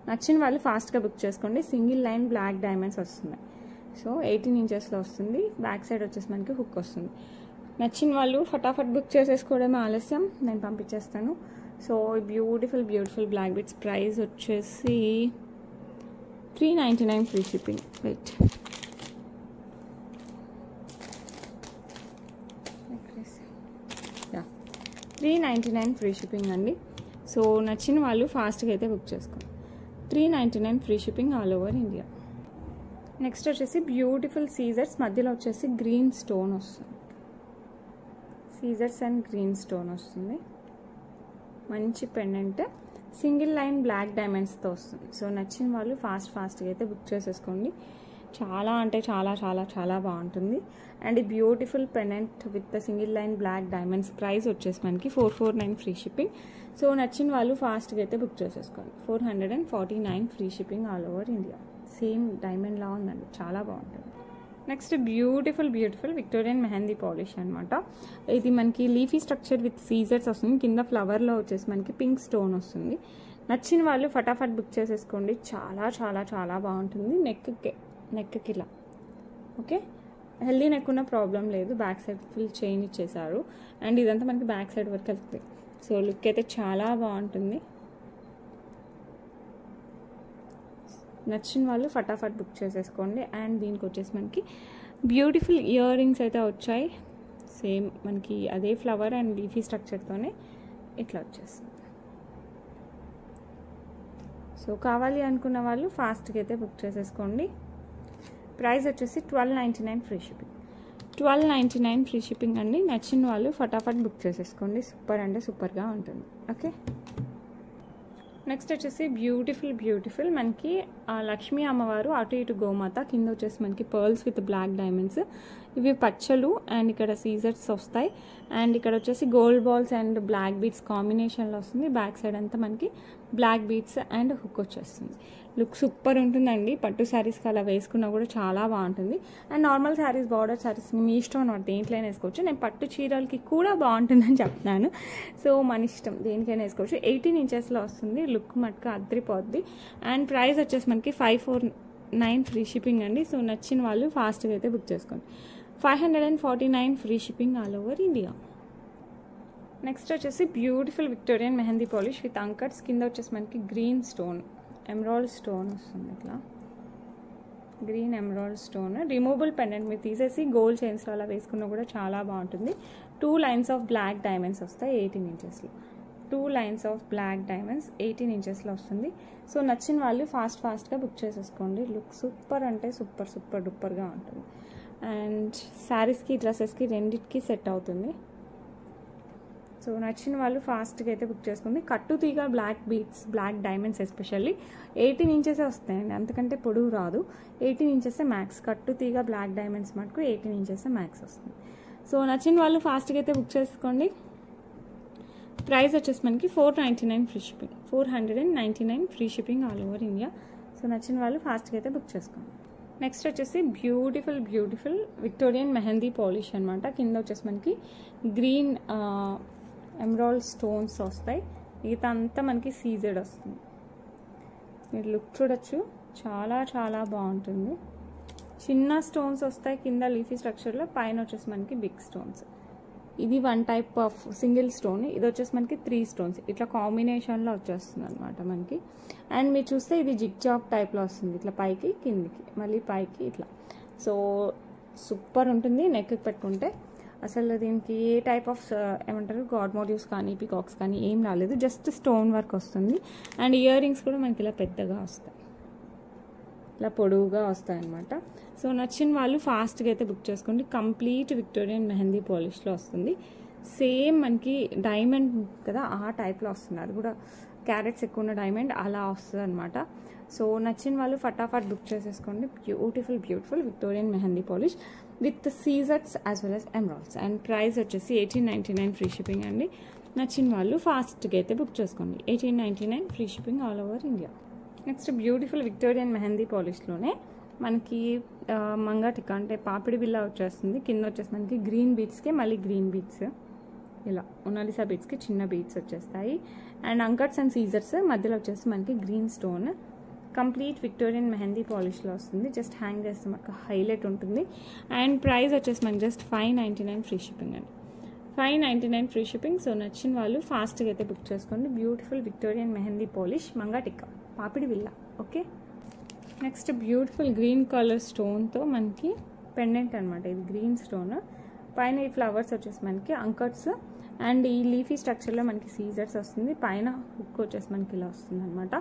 నచ్చిన వాళ్ళు ఫాస్ట్గా బుక్ చేసుకోండి. సింగిల్ లైన్ బ్లాక్ డైమండ్స్ వస్తున్నాయి. సో 18 ఇంచెస్లో వస్తుంది. బ్యాక్ సైడ్ వచ్చేసి మనకి హుక్ వస్తుంది. నచ్చిన వాళ్ళు ఫటాఫట్ బుక్ చేసేసుకోవడమే ఆలస్యం, నేను పంపించేస్తాను. So beautiful black beads. Price వచ్చేసి 399 free shipping. Wait, yeah, 399 free shipping అండి. సో నచ్చిన వాళ్ళు ఫాస్ట్గా అయితే బుక్ చేసుకోండి. 399 free shipping all over India. Next వచ్చేసి బ్యూటిఫుల్ సీజర్స్, మధ్యలో వచ్చేసి గ్రీన్ స్టోన్ వస్తుంది. సీజర్స్ అండ్ గ్రీన్ స్టోన్ వస్తుంది. మంచి పెండెంట్, సింగిల్ లైన్ బ్లాక్ డైమండ్స్తో వస్తుంది. సో నచ్చిన వాళ్ళు ఫాస్ట్గా అయితే బుక్ చేసేసుకోండి. చాలా అంటే చాలా బాగుంటుంది. అండ్ ఈ beautiful pendant with single line black diamonds. Price వచ్చేసి మనకి 449 ఫ్రీ షిప్పింగ్. సో నచ్చిన వాళ్ళు ఫాస్ట్గా అయితే బుక్ చేసేసుకోండి. 449 free shipping all over India. Same diamond లా ఉందండి, చాలా బాగుంటుంది. Next beautiful Victorian mehndi polish అనమాట. ఇది మనకి లీఫీ స్ట్రక్చర్ విత్ సీజర్స్ వస్తుంది. కింద ఫ్లవర్లో వచ్చేసి మనకి పింక్ స్టోన్ వస్తుంది. నచ్చిన వాళ్ళు ఫటాఫట్ బుక్ చేసేసుకోండి. చాలా బాగుంటుంది. నెక్కి ఇలా, ఓకే, హెల్దీ నెక్ ఉన్న ప్రాబ్లం లేదు. బ్యాక్ సైడ్ ఫుల్ చైన్ ఇచ్చేసారు. అండ్ ఇదంతా మనకి బ్యాక్ సైడ్ వరకు వెళ్తుంది. సో లుక్ అయితే చాలా బాగుంటుంది. నచ్చిన వాళ్ళు ఫటాఫట్ బుక్ చేసేసుకోండి. అండ్ దీనికి వచ్చేసి మనకి బ్యూటిఫుల్ ఇయర్ రింగ్స్ అయితే వచ్చాయి. సేమ్ మనకి అదే ఫ్లవర్ అండ్ లీఫీ స్ట్రక్చర్తోనే ఇట్లా వచ్చేస్తుంది. సో కావాలి అనుకున్న వాళ్ళు ఫాస్ట్గా అయితే బుక్ చేసేసుకోండి. ప్రైస్ వచ్చేసి 1299 ఫ్రీ షిప్పింగ్. 1299 ఫ్రీ షిప్పింగ్ అండి. నచ్చిన వాళ్ళు ఫటాఫట్ బుక్ చేసేసుకోండి. సూపర్ అంటే సూపర్గా ఉంటుంది. ఓకే, నెక్స్ట్ వచ్చేసి బ్యూటిఫుల్ మనకి లక్ష్మీ అమ్మవారు, అటు ఇటు గోమాత, కింద వచ్చేసి మనకి పర్ల్స్ విత్ బ్లాక్ డైమండ్స్. ఇవి పచ్చలు అండ్ ఇక్కడ సీజర్స్ వస్తాయి. అండ్ ఇక్కడ వచ్చేసి gold balls and black beads కాంబినేషన్లో వస్తుంది. బ్యాక్ సైడ్ అంతా మనకి బ్లాక్ బీడ్స్ అండ్ హుక్ వచ్చేస్తుంది. లుక్ సూపర్ ఉంటుందండి. పట్టు శారీస్కి అలా వేసుకున్నా కూడా చాలా బాగుంటుంది. And normal saris, border saris మీ ఇష్టం అనమాట, దేంట్లైనా వేసుకోవచ్చు. నేను పట్టు చీరలకి కూడా బాగుంటుందని చెప్తున్నాను. సో మన ఇష్టం, దేనికైనా వేసుకోవచ్చు. 18 ఇంచెస్లో వస్తుంది. లుక్ మటుకు అద్రిపోద్ది. అండ్ ప్రైస్ వచ్చేసి మనకి 549 ఫ్రీ షిప్పింగ్ అండి. సో నచ్చిన వాళ్ళు ఫాస్ట్గా అయితే బుక్ చేసుకోండి. 549 free shipping all over India. Next వచ్చేసి beautiful Victorian mehndi polish with uncuts. కింద వచ్చేసి మనకి గ్రీన్ స్టోన్, ఎమరాల్డ్ స్టోన్ వస్తుంది. ఇట్లా green emerald stone. Removable pendant మీరు తీసేసి గోల్డ్ చైన్స్లో అలా వేసుకున్నా కూడా చాలా బాగుంటుంది. 2 లైన్స్ ఆఫ్ బ్లాక్ డైమండ్స్ వస్తాయి 18 ఇంచెస్లో. 2 లైన్స్ ఆఫ్ బ్లాక్ డైమండ్స్ 18 ఇంచెస్లో వస్తుంది. సో నచ్చిన వాళ్ళు ఫాస్ట్గా బుక్ చేసేసుకోండి. లుక్ సూపర్ అంటే సూపర్ డూపర్గా ఉంటుంది. అండ్ శారీస్కి, డ్రెస్సెస్కి రెండింటికి సెట్ అవుతుంది. సో నచ్చిన వాళ్ళు ఫాస్ట్గా అయితే బుక్ చేసుకోండి. కట్టు తీగ black beads, black diamonds especially 18 ఇంచెసే వస్తాయండి, అంతకంటే పొడవు రాదు. 18 ఇంచెసే మ్యాక్స్. కట్టు తీగ బ్లాక్ డైమండ్స్ మటుకు 18 ఇంచెసే మ్యాక్స్ వస్తుంది. సో నచ్చిన వాళ్ళు ఫాస్ట్గా అయితే బుక్ చేసుకోండి. ప్రైస్ వచ్చేసి మనకి 499 free shipping. 499 free shipping all over India. So నచ్చిన వాళ్ళు ఫాస్ట్గా అయితే బుక్ చేసుకోండి. నెక్స్ట్ వచ్చేసి బ్యూటిఫుల్ విక్టోరియన్ మెహందీ పాలిష్ అనమాట. కింద వచ్చేసి మనకి గ్రీన్ ఎమరాల్డ్ స్టోన్స్ వస్తాయి. మిగతా అంతా మనకి సీజెడ్ వస్తుంది. మీరు లుక్ చూడొచ్చు, చాలా బాగుంటుంది. చిన్న స్టోన్స్ వస్తాయి కింద లీఫీ స్ట్రక్చర్లో, పైన వచ్చేసి మనకి బిగ్ స్టోన్స్. ఇది 1 టైప్ ఆఫ్ సింగిల్ స్టోన్. ఇది వచ్చేసి మనకి 3 స్టోన్స్ ఇట్లా కాంబినేషన్లో వచ్చేస్తుంది అనమాట మనకి. అండ్ మీరు చూస్తే ఇది జిగ్ జాగ్ టైప్లో వస్తుంది. ఇట్లా పైకి కిందికి, మళ్ళీ పైకి ఇట్లా. సో సూపర్ ఉంటుంది. నెక్కి పెట్టుకుంటే అసలు దీనికి ఏ టైప్ ఆఫ్ ఏమంటారు గాడ్ మోటివ్స్ కానీ పికాక్స్ కానీ ఏం రాలేదు, జస్ట్ స్టోన్ వర్క్ వస్తుంది. అండ్ ఇయర్ రింగ్స్ కూడా మనకి ఇలా పెద్దగా వస్తాయి, ఇలా పొడవుగా వస్తాయి అన్నమాట. సో నచ్చిన వాళ్ళు ఫాస్ట్గా అయితే బుక్ చేసుకోండి. కంప్లీట్ విక్టోరియన్ మెహందీ పాలిష్లో వస్తుంది. సేమ్ మనకి డైమండ్ కదా ఆ టైప్లో వస్తుంది. అది కూడా క్యారెట్స్ ఎక్కువ ఉన్న డైమండ్ అలా వస్తుంది అనమాట. సో నచ్చిన వాళ్ళు ఫటాఫట్ బుక్ చేసేసుకోండి. Beautiful Victorian mehndi polish with scissors as well as emeralds. And price వచ్చేసి 1899 ఫ్రీ షిప్పింగ్ అండి. నచ్చిన వాళ్ళు ఫాస్ట్గా అయితే బుక్ చేసుకోండి. 1899 free shipping all over India. Next beautiful Victorian mehndi పాలిష్లోనే మనకి మంగా టిక్కా అంటే పాపిడి బిల్ల వచ్చేస్తుంది. కింద వచ్చేసి మనకి గ్రీన్ బీడ్స్కి మళ్ళీ గ్రీన్ బీడ్స్, ఇలా ఉనాలిసా బీడ్స్కి చిన్న బీడ్స్ వచ్చేస్తాయి. అండ్ అంకట్స్ అండ్ సీజర్స్ మధ్యలో వచ్చేసి మనకి green stone. Complete Victorian mehndi పాలిష్లో వస్తుంది. జస్ట్ హ్యాంగ్ చేస్తే మనకు హైలైట్ ఉంటుంది. అండ్ ప్రైస్ వచ్చేసి మనకి జస్ట్ 599 ఫ్రీ షిప్పింగ్ అండి. 599 ఫ్రీ షిప్పింగ్. సో నచ్చిన వాళ్ళు ఫాస్ట్గా అయితే బుక్ చేసుకోండి. Beautiful Victorian mehndi polish maang tikka పాపిడి బిల్ల. Okay, next beautiful green colour స్టోన్తో మనకి పెండెంట్ అనమాట. ఇది గ్రీన్ స్టోన్, పైన ఈ ఫ్లవర్స్ వచ్చేసి మనకి అంకట్స్ అండ్ ఈ లీఫీ స్ట్రక్చర్లో మనకి సీజర్స్ వస్తుంది. పైన హుక్ వచ్చేసి మనకి ఇలా వస్తుంది అనమాట.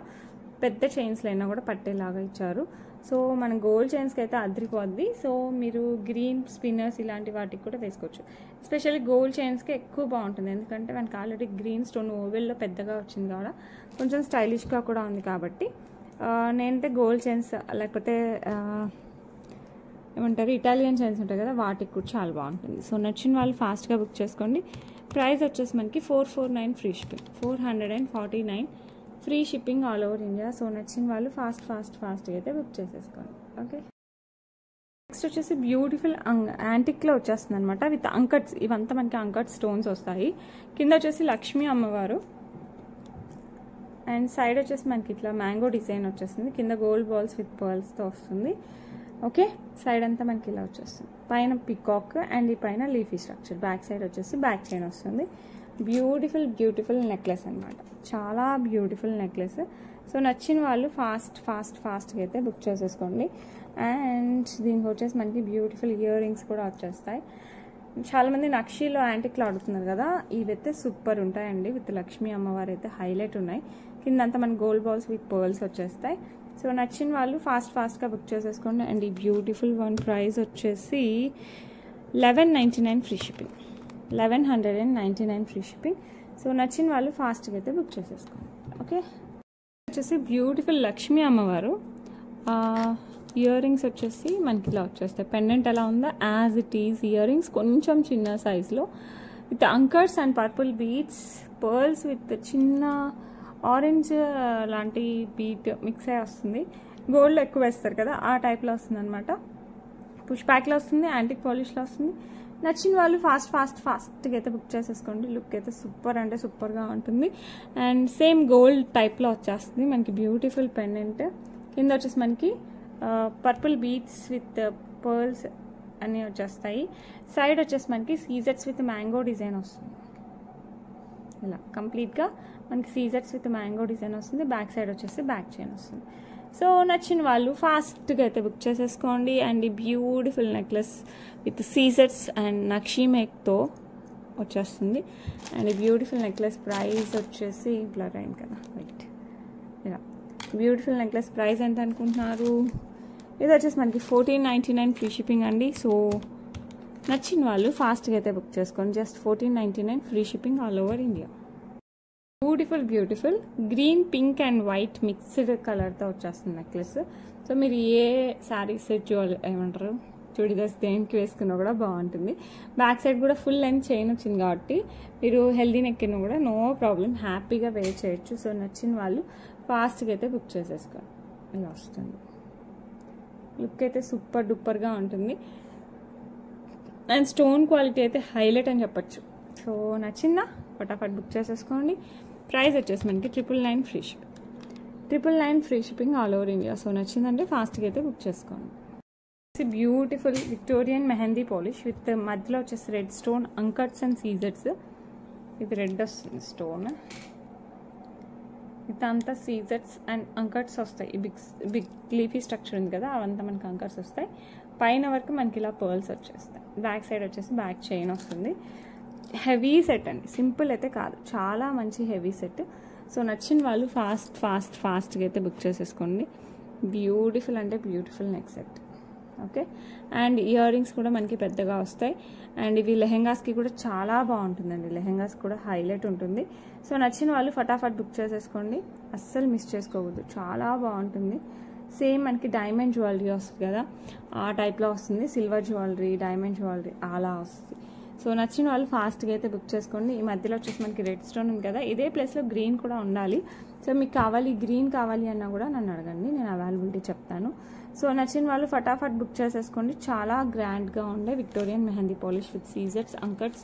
పెద్ద చైన్స్లో అయినా కూడా పట్టేలాగా ఇచ్చారు. సో మన గోల్డ్ చైన్స్కి అయితే అదిరిపోద్ది. సో మీరు గ్రీన్ స్పిన్నర్స్ ఇలాంటి వాటికి కూడా వేసుకోవచ్చు. ఎస్పెషల్లీ గోల్డ్ చైన్స్కి ఎక్కువ బాగుంటుంది, ఎందుకంటే మనకి ఆల్రెడీ గ్రీన్ స్టోన్ ఓవెల్లో పెద్దగా వచ్చింది కాబట్టి కొంచెం స్టైలిష్గా కూడా ఉంది. కాబట్టి నేనైతే గోల్డ్ చైన్స్ లేకపోతే ఏమంటారు ఇటాలియన్ చైన్స్ ఉంటాయి కదా, వాటికి కూడా చాలా బాగుంటుంది. సో నచ్చిన వాళ్ళు ఫాస్ట్గా బుక్ చేసుకోండి. ప్రైస్ వచ్చేసి మనకి 449 free shipping. 449 free shipping all over India. So నచ్చిన వాళ్ళు ఫాస్ట్గా అయితే బుక్ చేసేసుకోండి. ఓకే, నెక్స్ట్ వచ్చేసి బ్యూటిఫుల్ యాంటిక్లో వచ్చేస్తుంది అనమాట విత్ అంకట్స్. ఇవంతా మనకి అంకట్ స్టోన్స్ వస్తాయి. కింద వచ్చేసి లక్ష్మీ అమ్మవారు అండ్ సైడ్ వచ్చేసి మనకి ఇట్లా మ్యాంగో డిజైన్ వచ్చేస్తుంది. కింద గోల్డ్ బాల్స్ విత్ పర్ల్స్తో వస్తుంది. ఓకే, సైడ్ అంతా మనకి ఇలా వచ్చేస్తుంది. పైన పికాక్ అండ్ ఈ పైన లీఫీ స్ట్రక్చర్. బ్యాక్ సైడ్ వచ్చేసి బ్యాక్ చైన్ వస్తుంది. బ్యూటిఫుల్ నెక్లెస్ అనమాట. చాలా బ్యూటిఫుల్ నెక్లెస్. సో నచ్చిన వాళ్ళు ఫాస్ట్గా అయితే బుక్ చేసేసుకోండి. అండ్ దీనికి వచ్చేసి మనకి బ్యూటిఫుల్ ఇయర్ రింగ్స్ కూడా వచ్చేస్తాయి. చాలామంది నక్షీలో యాంటిక్లో అడుగుతున్నారు కదా, ఇవైతే సూపర్ ఉంటాయండి. విత్ లక్ష్మీ అమ్మవారు అయితే హైలైట్ ఉన్నాయి. కిందంతా మన గోల్డ్ బాల్స్ విత్ పర్ల్స్ వచ్చేస్తాయి. సో నచ్చిన వాళ్ళు ఫాస్ట్గా బుక్ చేసేసుకోండి. అండ్ ఈ బ్యూటిఫుల్ వన్ ప్రైస్ వచ్చేసి 1199 free shipping. 1199 free shipping. So నచ్చిన వాళ్ళు ఫాస్ట్గా అయితే బుక్ చేసేసుకోండి. ఓకే, వచ్చేసి బ్యూటిఫుల్ లక్ష్మీ అమ్మవారు ఇయర్ రింగ్స్ వచ్చేసి మనకి ఇలా వచ్చేస్తాయి. పెండెంట్ ఎలా ఉందో as it is. Earrings కొంచెం చిన్న సైజులో with uncuts and purple beads, pearls with చిన్న ఆరెంజ్ లాంటి బీట్ మిక్స్ అయ్యి వస్తుంది. గోల్డ్ ఎక్కువ వేస్తారు కదా, ఆ టైప్లో వస్తుంది అనమాట. పుష్ బ్యాక్లో వస్తుంది, యాంటిక్ పాలిష్లో వస్తుంది. నచ్చిన వాళ్ళు ఫాస్ట్గా అయితే బుక్ చేసేసుకోండి. లుక్ అయితే సూపర్ అంటే సూపర్గా ఉంటుంది. అండ్ సేమ్ గోల్డ్ టైప్లో వచ్చేస్తుంది మనకి. బ్యూటిఫుల్ పెండెంట్ కింద వచ్చేసి మనకి పర్పుల్ బీడ్స్ విత్ పర్ల్స్ అన్నీ వచ్చేస్తాయి. సైడ్ వచ్చేసి మనకి సీజెట్స్ విత్ మ్యాంగో డిజైన్ వస్తుంది. ఇలా కంప్లీట్గా మనకి సీజెట్స్ విత్ మ్యాంగో డిజైన్ వస్తుంది. బ్యాక్ సైడ్ వచ్చేసి బ్యాక్ చైన్ వస్తుంది. సో నచ్చిన వాళ్ళు ఫాస్ట్గా అయితే బుక్ చేసేసుకోండి. అండ్ ఈ బ్యూటిఫుల్ నెక్లెస్ విత్ సీజెట్స్ అండ్ నక్షీ మేక్తో వచ్చేస్తుంది. అండ్ ఈ బ్యూటిఫుల్ నెక్లెస్ ప్రైస్ వచ్చేసి బ్లర్ అయింది కదా, రైట్. ఇలా బ్యూటిఫుల్ నెక్లెస్ ప్రైస్ ఎంత అనుకుంటున్నారు? ఇది వచ్చేసి మనకి 1499 ఫ్రీ షిప్పింగ్ అండి. సో నచ్చిన వాళ్ళు ఫాస్ట్గా అయితే బుక్ చేసుకోండి. Just 1499 free shipping all over India. Beautiful green, pink and white mixed కలర్తో వచ్చేస్తుంది నెక్లెస్. సో మీరు ఏ శారీస్ ఏమంటారు చుడిదార్స్ దేనికి వేసుకున్నా కూడా బాగుంటుంది. బ్యాక్ సైడ్ కూడా ఫుల్ లెంత్ చైన్ వచ్చింది కాబట్టి మీరు హెల్దీ నెక్కిన కూడా నో ప్రాబ్లం, హ్యాపీగా వేర్ చేయొచ్చు. సో నచ్చిన వాళ్ళు ఫాస్ట్గా అయితే బుక్ చేసేసుకోండి. ఇలా వస్తుంది. లుక్ అయితే సూపర్ డూపర్గా ఉంటుంది. అండ్ స్టోన్ క్వాలిటీ అయితే హైలైట్ అని చెప్పచ్చు. సో నచ్చిందా ఫటాఫట్ బుక్ చేసేసుకోండి. ప్రైస్ వచ్చేసి మనకి 999 free shipping. 999 free shipping all over India. So నచ్చిందంటే ఫాస్ట్గా అయితే బుక్ చేసుకోండి. Beautiful Victorian mehndi polish with మధ్యలో వచ్చేసి రెడ్ స్టోన్ అంకట్స్ అండ్ సీజెట్స్. ఇది రెడ్ వస్తుంది స్టోన్, ఇదంతా సీజెట్స్ అండ్ అంకట్స్ వస్తాయి. బిగ్ లీఫీ స్ట్రక్చర్ ఉంది కదా, అవంతా మనకి అంకట్స్ వస్తాయి. పైన వరకు మనకి ఇలా పర్ల్స్ వచ్చేస్తాయి. బ్యాక్ సైడ్ వచ్చేసి బ్యాక్ చైన్ వస్తుంది. హెవీ సెట్ అండి, సింపుల్ అయితే కాదు, చాలా మంచి హెవీ సెట్. సో నచ్చిన వాళ్ళు ఫాస్ట్గా అయితే బుక్ చేసేసుకోండి. బ్యూటిఫుల్ అంటే beautiful neck set. Okay. And ear rings కూడా మనకి పెద్దగా వస్తాయి. అండ్ ఇవి లెహెంగాస్కి కూడా చాలా బాగుంటుందండి. లెహెంగాస్ కూడా హైలైట్ ఉంటుంది. సో నచ్చిన వాళ్ళు ఫటాఫట్ బుక్ చేసేసుకోండి, అస్సలు మిస్ చేసుకోవద్దు, చాలా బాగుంటుంది. సేమ్ మనకి డైమండ్ జ్యువెలరీ వస్తుంది కదా, ఆ టైప్లో వస్తుంది. సిల్వర్ జ్యువెలరీ, డైమండ్ జ్యువెలరీ అలా వస్తుంది. సో నచ్చిన వాళ్ళు ఫాస్ట్గా అయితే బుక్ చేసుకోండి. ఈ మధ్యలో వచ్చేసి మనకి రెడ్ స్టోన్ ఉంది కదా, ఇదే ప్లేస్లో గ్రీన్ కూడా ఉండాలి. సో మీకు గ్రీన్ కావాలి అన్నా కూడా నన్ను అడగండి, నేను అవైలబిలిటీ చెప్తాను. సో నచ్చిన వాళ్ళు ఫటాఫట్ బుక్ చేసేసుకోండి. చాలా గ్రాండ్గా ఉండే విక్టోరియన్ మెహందీ పాలిష్ విత్ సీజెట్స్ uncuts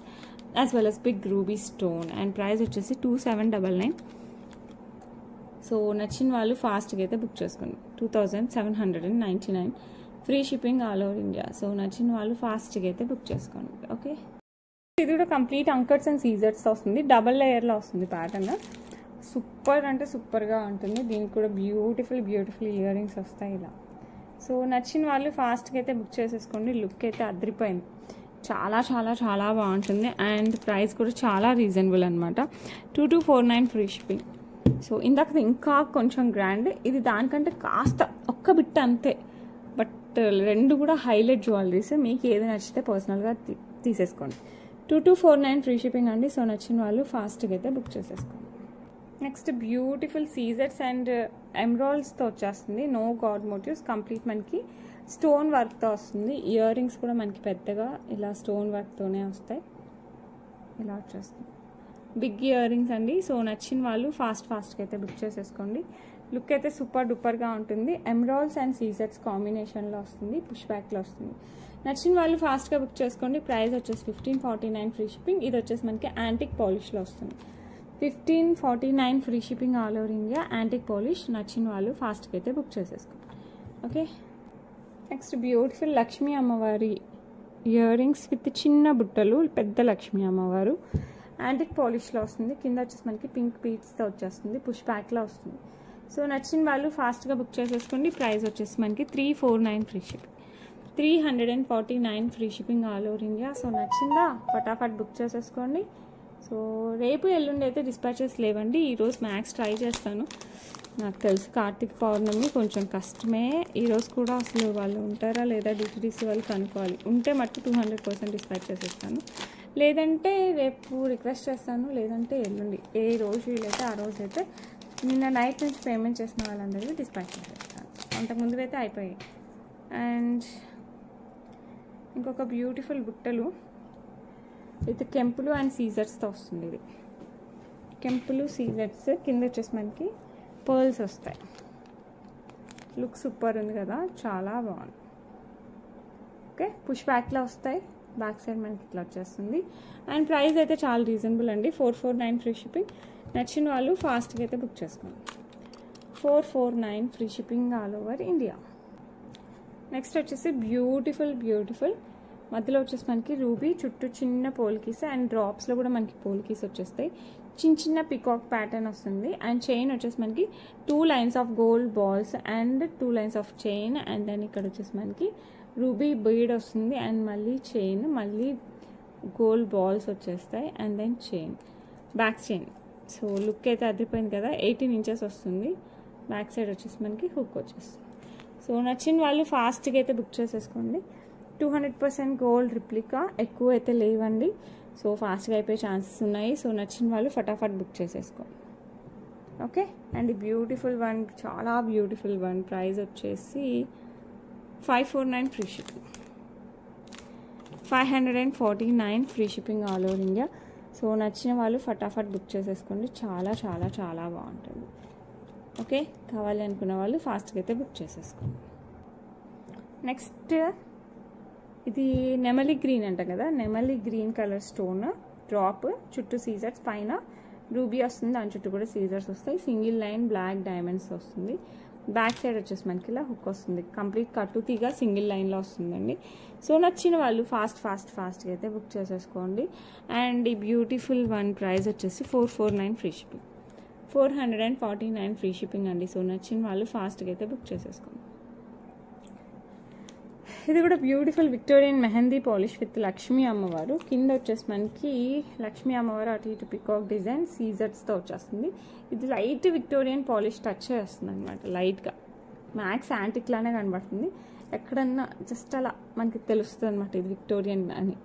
as well as big ruby stone. And price వచ్చేసి 2799. సో నచ్చిన వాళ్ళు ఫాస్ట్గా అయితే బుక్ చేసుకోండి. 2799 free shipping all over India. So నచ్చిన వాళ్ళు ఫాస్ట్గా అయితే బుక్ చేసుకోండి. ఓకే. ఇది కూడా కంప్లీట్ అంకట్స్ అండ్ సీజర్స్ వస్తుంది, డబల్ లేయర్లో వస్తుంది ప్యాటర్న్. సూపర్ అంటే సూపర్గా ఉంటుంది. దీనికి కూడా బ్యూటిఫుల్ ఇయర్ రింగ్స్ వస్తాయి ఇలా. సో నచ్చిన వాళ్ళు ఫాస్ట్గా అయితే బుక్ చేసేసుకోండి. లుక్ అయితే అదిరిపోయింది, చాలా బాగుంటుంది. అండ్ ప్రైస్ కూడా చాలా రీజనబుల్ అనమాట. 2249 ఫ్రీ షిప్పింగ్. సో ఇందాక ఇంకా కొంచెం గ్రాండ్, ఇది దానికంటే కాస్త ఒక్క బిట్ అంతే. బట్ రెండు కూడా హైలైట్ జ్యువెలరీస్. మీకు ఏది నచ్చితే పర్సనల్గా తీసేసుకోండి. 2249 ఫ్రీ షిప్పింగ్ అండి. సో నచ్చిన వాళ్ళు ఫాస్ట్గా అయితే బుక్ చేసేసుకోండి. నెక్స్ట్ బ్యూటిఫుల్ సీజెట్స్ అండ్ ఎమరాల్డ్స్తో వచ్చేస్తుంది. నో గాడ్ మోటివ్స్, కంప్లీట్ మనకి స్టోన్ వర్క్తో వస్తుంది. ఇయర్ రింగ్స్ కూడా మనకి పెద్దగా ఇలా స్టోన్ వర్క్తోనే వస్తాయి. ఇలా వచ్చేస్తుంది బిగ్ ఇయర్ రింగ్స్ అండి. సో నచ్చిన వాళ్ళు ఫాస్ట్గా అయితే బుక్ చేసేసుకోండి. లుక్ అయితే సూపర్ డూపర్గా ఉంటుంది. ఎమరాల్డ్స్ అండ్ సీజెట్స్ కాంబినేషన్లో వస్తుంది, పుష్ బ్యాక్లో వస్తుంది. నచ్చిన వాళ్ళు ఫాస్ట్గా బుక్ చేసుకోండి. ప్రైస్ వచ్చేసి 1549 ఫ్రీ షిప్పింగ్. ఇది వచ్చేసి మనకి యాంటిక్ పాలిష్లో వస్తుంది. 1549 free shipping all over India. Antique polish. నచ్చిన వాళ్ళు ఫాస్ట్గా అయితే బుక్ చేసేసుకోండి. ఓకే. నెక్స్ట్ బ్యూటిఫుల్ లక్ష్మీ అమ్మవారి ఇయర్ రింగ్స్ విత్ చిన్న బుట్టలు, పెద్ద లక్ష్మీ అమ్మవారు. యాంటిక్ పాలిష్లో వస్తుంది. కింద వచ్చేసి మనకి పింక్ బీడ్స్తో వచ్చేస్తుంది, పుష్ బ్యాక్లో వస్తుంది. సో నచ్చిన వాళ్ళు ఫాస్ట్గా బుక్ చేసేసుకోండి. ప్రైస్ వచ్చేసి మనకి 349 free shipping. 349 free shipping all over India. So నచ్చిందా ఫటాఫట్ బుక్ చేసేసుకోండి. సో రేపు ఎల్లుండి అయితే డిస్పాచెస్ లేవండి. ఈరోజు మ్యాక్స్ ట్రై చేస్తాను. నాకు తెలుసు కార్తీక పౌర్ణమి కొంచెం కష్టమే. ఈరోజు కూడా అసలు వాళ్ళు ఉంటారా లేదా డిటీడీసీ వాళ్ళు కనుక్కోవాలి. ఉంటే మట్టు 200% డిస్పాచ్ చేసేస్తాను, లేదంటే రేపు రిక్వెస్ట్ చేస్తాను, లేదంటే ఎల్లుండి. ఏ రోజు వీలైతే ఆ రోజు అయితే నిన్న నైట్ నుంచి పేమెంట్ చేసిన వాళ్ళందరికీ డిస్పాచ్ చేసేస్తాను. అంతకుముందు అయితే అయిపోయాయి. అండ్ ఇంకొక బ్యూటిఫుల్ బుట్టలు విత్ కెంపులు అండ్ సీజర్స్తో వస్తుంది. ఇది కెంపులు సీజెట్స్, కింద వచ్చేసి మనకి పర్ల్స్ వస్తాయి. లుక్ సూపర్ ఉంది కదా, చాలా బాగుంది. ఓకే, పుష్ బ్యాక్లో వస్తాయి. బ్యాక్ సైడ్ మనకి ఇట్లా వచ్చేస్తుంది. అండ్ ప్రైస్ అయితే చాలా రీజనబుల్ అండి, 449 ఫ్రీ షిప్పింగ్. నచ్చిన వాళ్ళు ఫాస్ట్గా అయితే బుక్ చేసుకోండి. 449 free shipping all over India. Next వచ్చేసి బ్యూటిఫుల్ మధ్యలో వచ్చేసి మనకి రూబీ, చుట్టూ చిన్న పోల్కీస్ అండ్ డ్రాప్స్లో కూడా మనకి పోల్కీస్ వచ్చేస్తాయి. చిన్న పికాక్ ప్యాటర్న్ వస్తుంది. అండ్ చైన్ వచ్చేసి మనకి 2 lines of gold balls and 2 lines of chain. And then ఇక్కడ వచ్చేసి మనకి రూబీ బీడ్ వస్తుంది. అండ్ మళ్ళీ చైన్, మళ్ళీ గోల్డ్ బాల్స్ వచ్చేస్తాయి. And then chain, back chain. So look అయితే అదిరిపోయింది కదా. 18 ఇంచెస్ వస్తుంది. బ్యాక్ సైడ్ వచ్చేసి మనకి హుక్ వచ్చేస్తుంది. సో నచ్చిన వాళ్ళు ఫాస్ట్గా అయితే బుక్ చేసేసుకోండి. 200% గోల్డ్ రిప్లికా, ఎక్కువ అయితే లేవండి. సో ఫాస్ట్గా అయిపోయే ఛాన్సెస్ ఉన్నాయి. సో నచ్చిన వాళ్ళు ఫటాఫట్ బుక్ చేసేసుకోండి. ఓకే, అండ్ బ్యూటిఫుల్ వన్, చాలా బ్యూటిఫుల్ వన్. ప్రైస్ వచ్చేసి 549 free shipping, 549 free shipping all over India. So నచ్చిన వాళ్ళు ఫటాఫట్ బుక్ చేసేసుకోండి. చాలా చాలా చాలా బాగుంటుంది. ఓకే, కావాలి అనుకున్న వాళ్ళు ఫాస్ట్గా అయితే బుక్ చేసేసుకోండి. నెక్స్ట్ ఇది నెమలి గ్రీన్ అంట కదా, నెమలి గ్రీన్ కలర్ స్టోన్ డ్రాప్, చుట్టూ సీజర్స్, పైన రూబీ వస్తుంది, దాని చుట్టూ కూడా సీజర్స్ వస్తాయి. సింగిల్ లైన్ బ్లాక్ డైమండ్స్ వస్తుంది. బ్యాక్ సైడ్ వచ్చేసి మనకి ఇలా హుక్ వస్తుంది. కంప్లీట్ కట్టు తీగ సింగిల్ లైన్లో వస్తుందండి. సో నచ్చిన వాళ్ళు ఫాస్ట్గా అయితే బుక్ చేసేసుకోండి. అండ్ ఈ బ్యూటిఫుల్ వన్ ప్రైస్ వచ్చేసి 449 ఫ్రీ షిప్పింగ్, 449 ఫ్రీ షిప్పింగ్ అండి. సో నచ్చిన వాళ్ళు ఫాస్ట్గా అయితే బుక్ చేసేసుకోండి. ఇది కూడా beautiful Victorian mehndi polish with Lakshmi అమ్మవారు. కింద వచ్చేసి మనకి లక్ష్మీ అమ్మవారు అటు ఇటు పికాక్ డిజైన్ సీజర్స్తో వచ్చేస్తుంది. ఇది లైట్ విక్టోరియన్ పాలిష్ టచ్ చేస్తుంది అనమాట. లైట్గా మ్యాక్స్ యాంటిక్ లానే కనబడుతుంది. ఎక్కడన్నా జస్ట్ అలా మనకి తెలుస్తుంది అనమాట ఇది విక్టోరియన్ అని.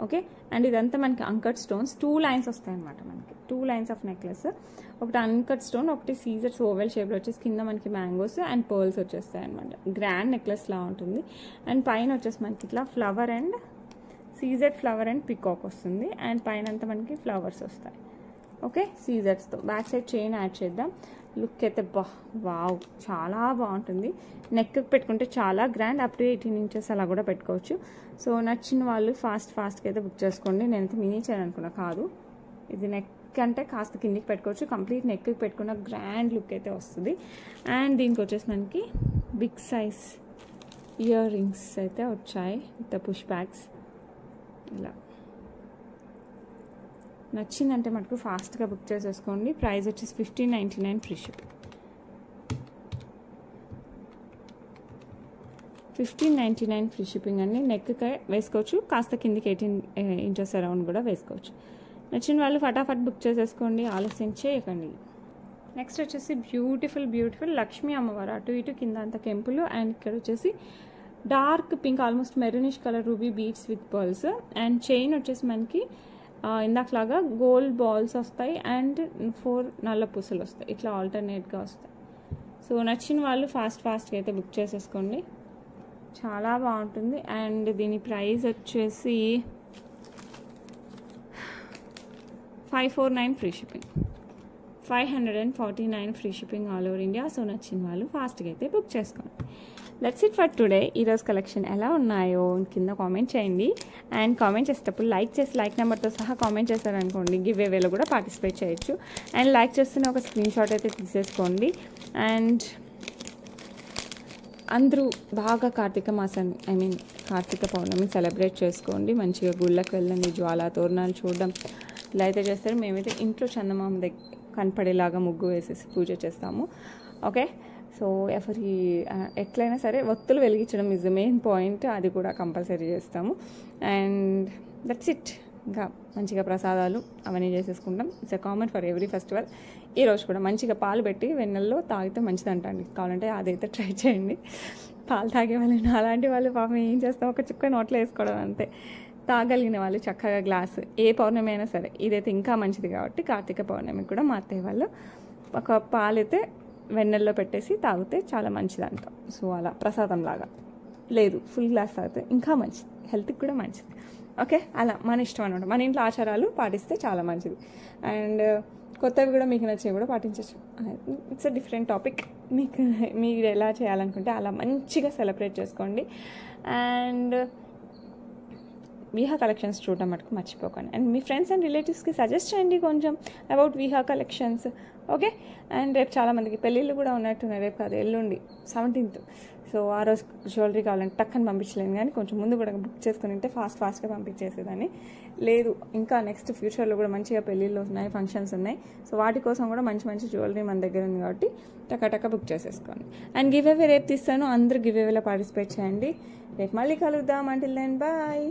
ఓకే, అండ్ ఇదంతా మనకి అంకట్ స్టోన్స్, 2 లైన్స్ వస్తాయి అనమాట. మనకి 2 లైన్స్ ఆఫ్ నెక్లెస్, ఒకటి అన్కట్ స్టోన్, ఒకటి సీజర్స్ ఓవెల్ షేప్లో వచ్చేసి కింద మనకి మ్యాంగోస్ అండ్ పర్ల్స్ వచ్చేస్తాయి అనమాట. గ్రాండ్ నెక్లెస్ లా ఉంటుంది. అండ్ పైన వచ్చేసి మనకి ఇట్లా flower and CZ flower and peacock వస్తుంది. అండ్ పైన అంతా మనకి ఫ్లవర్స్ వస్తాయి. ఓకే, సీజర్స్తో. బ్యాక్ సైడ్ చైన్ యాడ్ చేద్దాం. లుక్ అయితే వావ్, చాలా బాగుంటుంది. నెక్ పెట్టుకుంటే చాలా గ్రాండ్, అప్ టు 18 ఇంచెస్ అలా కూడా పెట్టుకోవచ్చు. సో నచ్చిన వాళ్ళు ఫాస్ట్గా అయితే బుక్ చేసుకోండి. నేనైతే మినీచర్ అనుకున్నా, కాదు ఇది నెక్ అంటే కాస్త కిందికి పెట్టుకోవచ్చు. కంప్లీట్ నెక్ పెట్టుకున్న గ్రాండ్ లుక్ అయితే వస్తుంది. అండ్ దీనికి వచ్చేసి మనకి బిగ్ సైజ్ ఇయర్ రింగ్స్ అయితే వచ్చాయి విత్ పుష్ బ్యాగ్స్. ఇలా నచ్చిందంటే మనకు ఫాస్ట్గా బుక్ చేసేసుకోండి. ప్రైస్ వచ్చేసి 1599 ఫ్రీ షిప్పింగ్, 1599 ఫ్రీ షిప్పింగ్ అండి. నెక్ వేసుకోవచ్చు, కాస్త కిందికి 18 ఇంచెస్ అరౌండ్ కూడా వేసుకోవచ్చు. నచ్చిన వాళ్ళు ఫటాఫట్ బుక్ చేసేసుకోండి, ఆలస్యం చేయకండి. నెక్స్ట్ వచ్చేసి బ్యూటిఫుల్ లక్ష్మీ అమ్మవారు, అటు ఇటు కింద అంత కెంపులు. అండ్ ఇక్కడ వచ్చేసి dark pink almost maroonish colour ruby beads with pearls. And chain వచ్చేసి మనకి ఇందాకలాగా గోల్డ్ బాల్స్ వస్తాయి అండ్ 4 నల్ల పూసలు వస్తాయి. ఇట్లా ఆల్టర్నేట్గా వస్తాయి. సో నచ్చిన వాళ్ళు ఫాస్ట్గా అయితే బుక్ చేసేసుకోండి, చాలా బాగుంటుంది. అండ్ దీని ప్రైస్ వచ్చేసి 549 free shipping, 549 free shipping all over India. So నచ్చిన వాళ్ళు ఫాస్ట్గా అయితే బుక్ చేసుకోండి. That's it for today. ఈరోజు కలెక్షన్ ఎలా ఉన్నాయో కింద కామెంట్ చేయండి. అండ్ కామెంట్ చేసేటప్పుడు లైక్ చేసి లైక్ నెంబర్తో సహా కామెంట్ చేశారనుకోండి, గివ్ అవేలో కూడా పార్టిసిపేట్ చేయొచ్చు. అండ్ లైక్ చేస్తున్న ఒక స్క్రీన్ షాట్ అయితే తీసేసుకోండి. అండ్ అందరూ బాగా కార్తీక మాసం కార్తీక పౌర్ణమి సెలబ్రేట్ చేసుకోండి. మంచిగా గుళ్ళకి వెళ్ళండి, జ్వాలా తోరణాలు చూడడం ఇలా అయితే చేస్తారు. మేమైతే ఇంట్లో చందమామ దగ్గర కనపడేలాగా ముగ్గు వేసేసి పూజ చేస్తాము. ఓకే, సో ఎవరి ఎట్లయినా సరే ఒత్తులు వెలిగించడం ఇస్ ద మెయిన్ పాయింట్, అది కూడా కంపల్సరీ చేస్తాము. And that's it. ఇంకా మంచిగా ప్రసాదాలు అవన్నీ చేసేసుకుంటాం. It's a common for every festival. ఈరోజు కూడా మంచిగా పాలు పెట్టి వెన్నెల్లో తాగితే మంచిదంటండి. కావాలంటే అదైతే ట్రై చేయండి. పాలు తాగే వాళ్ళు అలాంటి వాళ్ళు పాపం ఏం చేస్తాం, ఒక చుక్క నోట్లో వేసుకోవడం అంతే. తాగలిగిన వాళ్ళు చక్కగా గ్లాసు, ఏ పౌర్ణమి అయినా సరే ఇదైతే ఇంకా మంచిది కాబట్టి కార్తీక పౌర్ణమి కూడా మా అత్తయ్య వాళ్ళు ఒక పాలైతే వెన్నెల్లో పెట్టేసి తాగితే చాలా మంచిదంట. సో అలా ప్రసాదం లాగా, లేదు ఫుల్ గ్లాస్ తాగితే ఇంకా మంచిది, హెల్త్కి కూడా మంచిది. ఓకే, అలా మన ఇష్టం అనమాట. మన ఇంట్లో ఆచారాలు పాటిస్తే చాలా మంచిది. అండ్ కొత్తవి కూడా మీకు నచ్చేవి కూడా పాటించవచ్చు. It's a different topic. మీరు ఎలా చేయాలనుకుంటే అలా మంచిగా సెలబ్రేట్ చేసుకోండి. అండ్ విహా కలెక్షన్స్ చూడడం మటుకు మర్చిపోకండి. అండ్ మీ ఫ్రెండ్స్ అండ్ రిలేటివ్స్కి సజెస్ట్ చేయండి కొంచెం about Viha collections. Okay. And రేపు చాలామందికి పెళ్ళిళ్ళు కూడా ఉన్నట్టున్నాయి. రేపు కాదు, ఎల్లుండి 17th. సో ఆ రోజు జ్యువెలరీ కావాలంటే టక్కని పంపించలేను, కానీ కొంచెం ముందు కూడా బుక్ చేసుకుని ఉంటే ఫాస్ట్గా పంపించేసేదాన్ని. లేదు, ఇంకా నెక్స్ట్ ఫ్యూచర్లో కూడా మంచిగా పెళ్ళిళ్ళు ఉన్నాయి, ఫంక్షన్స్ ఉన్నాయి. సో వాటి కోసం కూడా మంచి మంచి జ్యువెలరీ మన దగ్గర ఉంది కాబట్టి టక్క బుక్ చేసేసుకోండి. అండ్ గివ్ అవే రేపు తీస్తాను, అందరూ గివ్ అవేలో పార్టిసిపేట్ చేయండి. రేపు మళ్ళీ కలుద్దాం. Until then bye.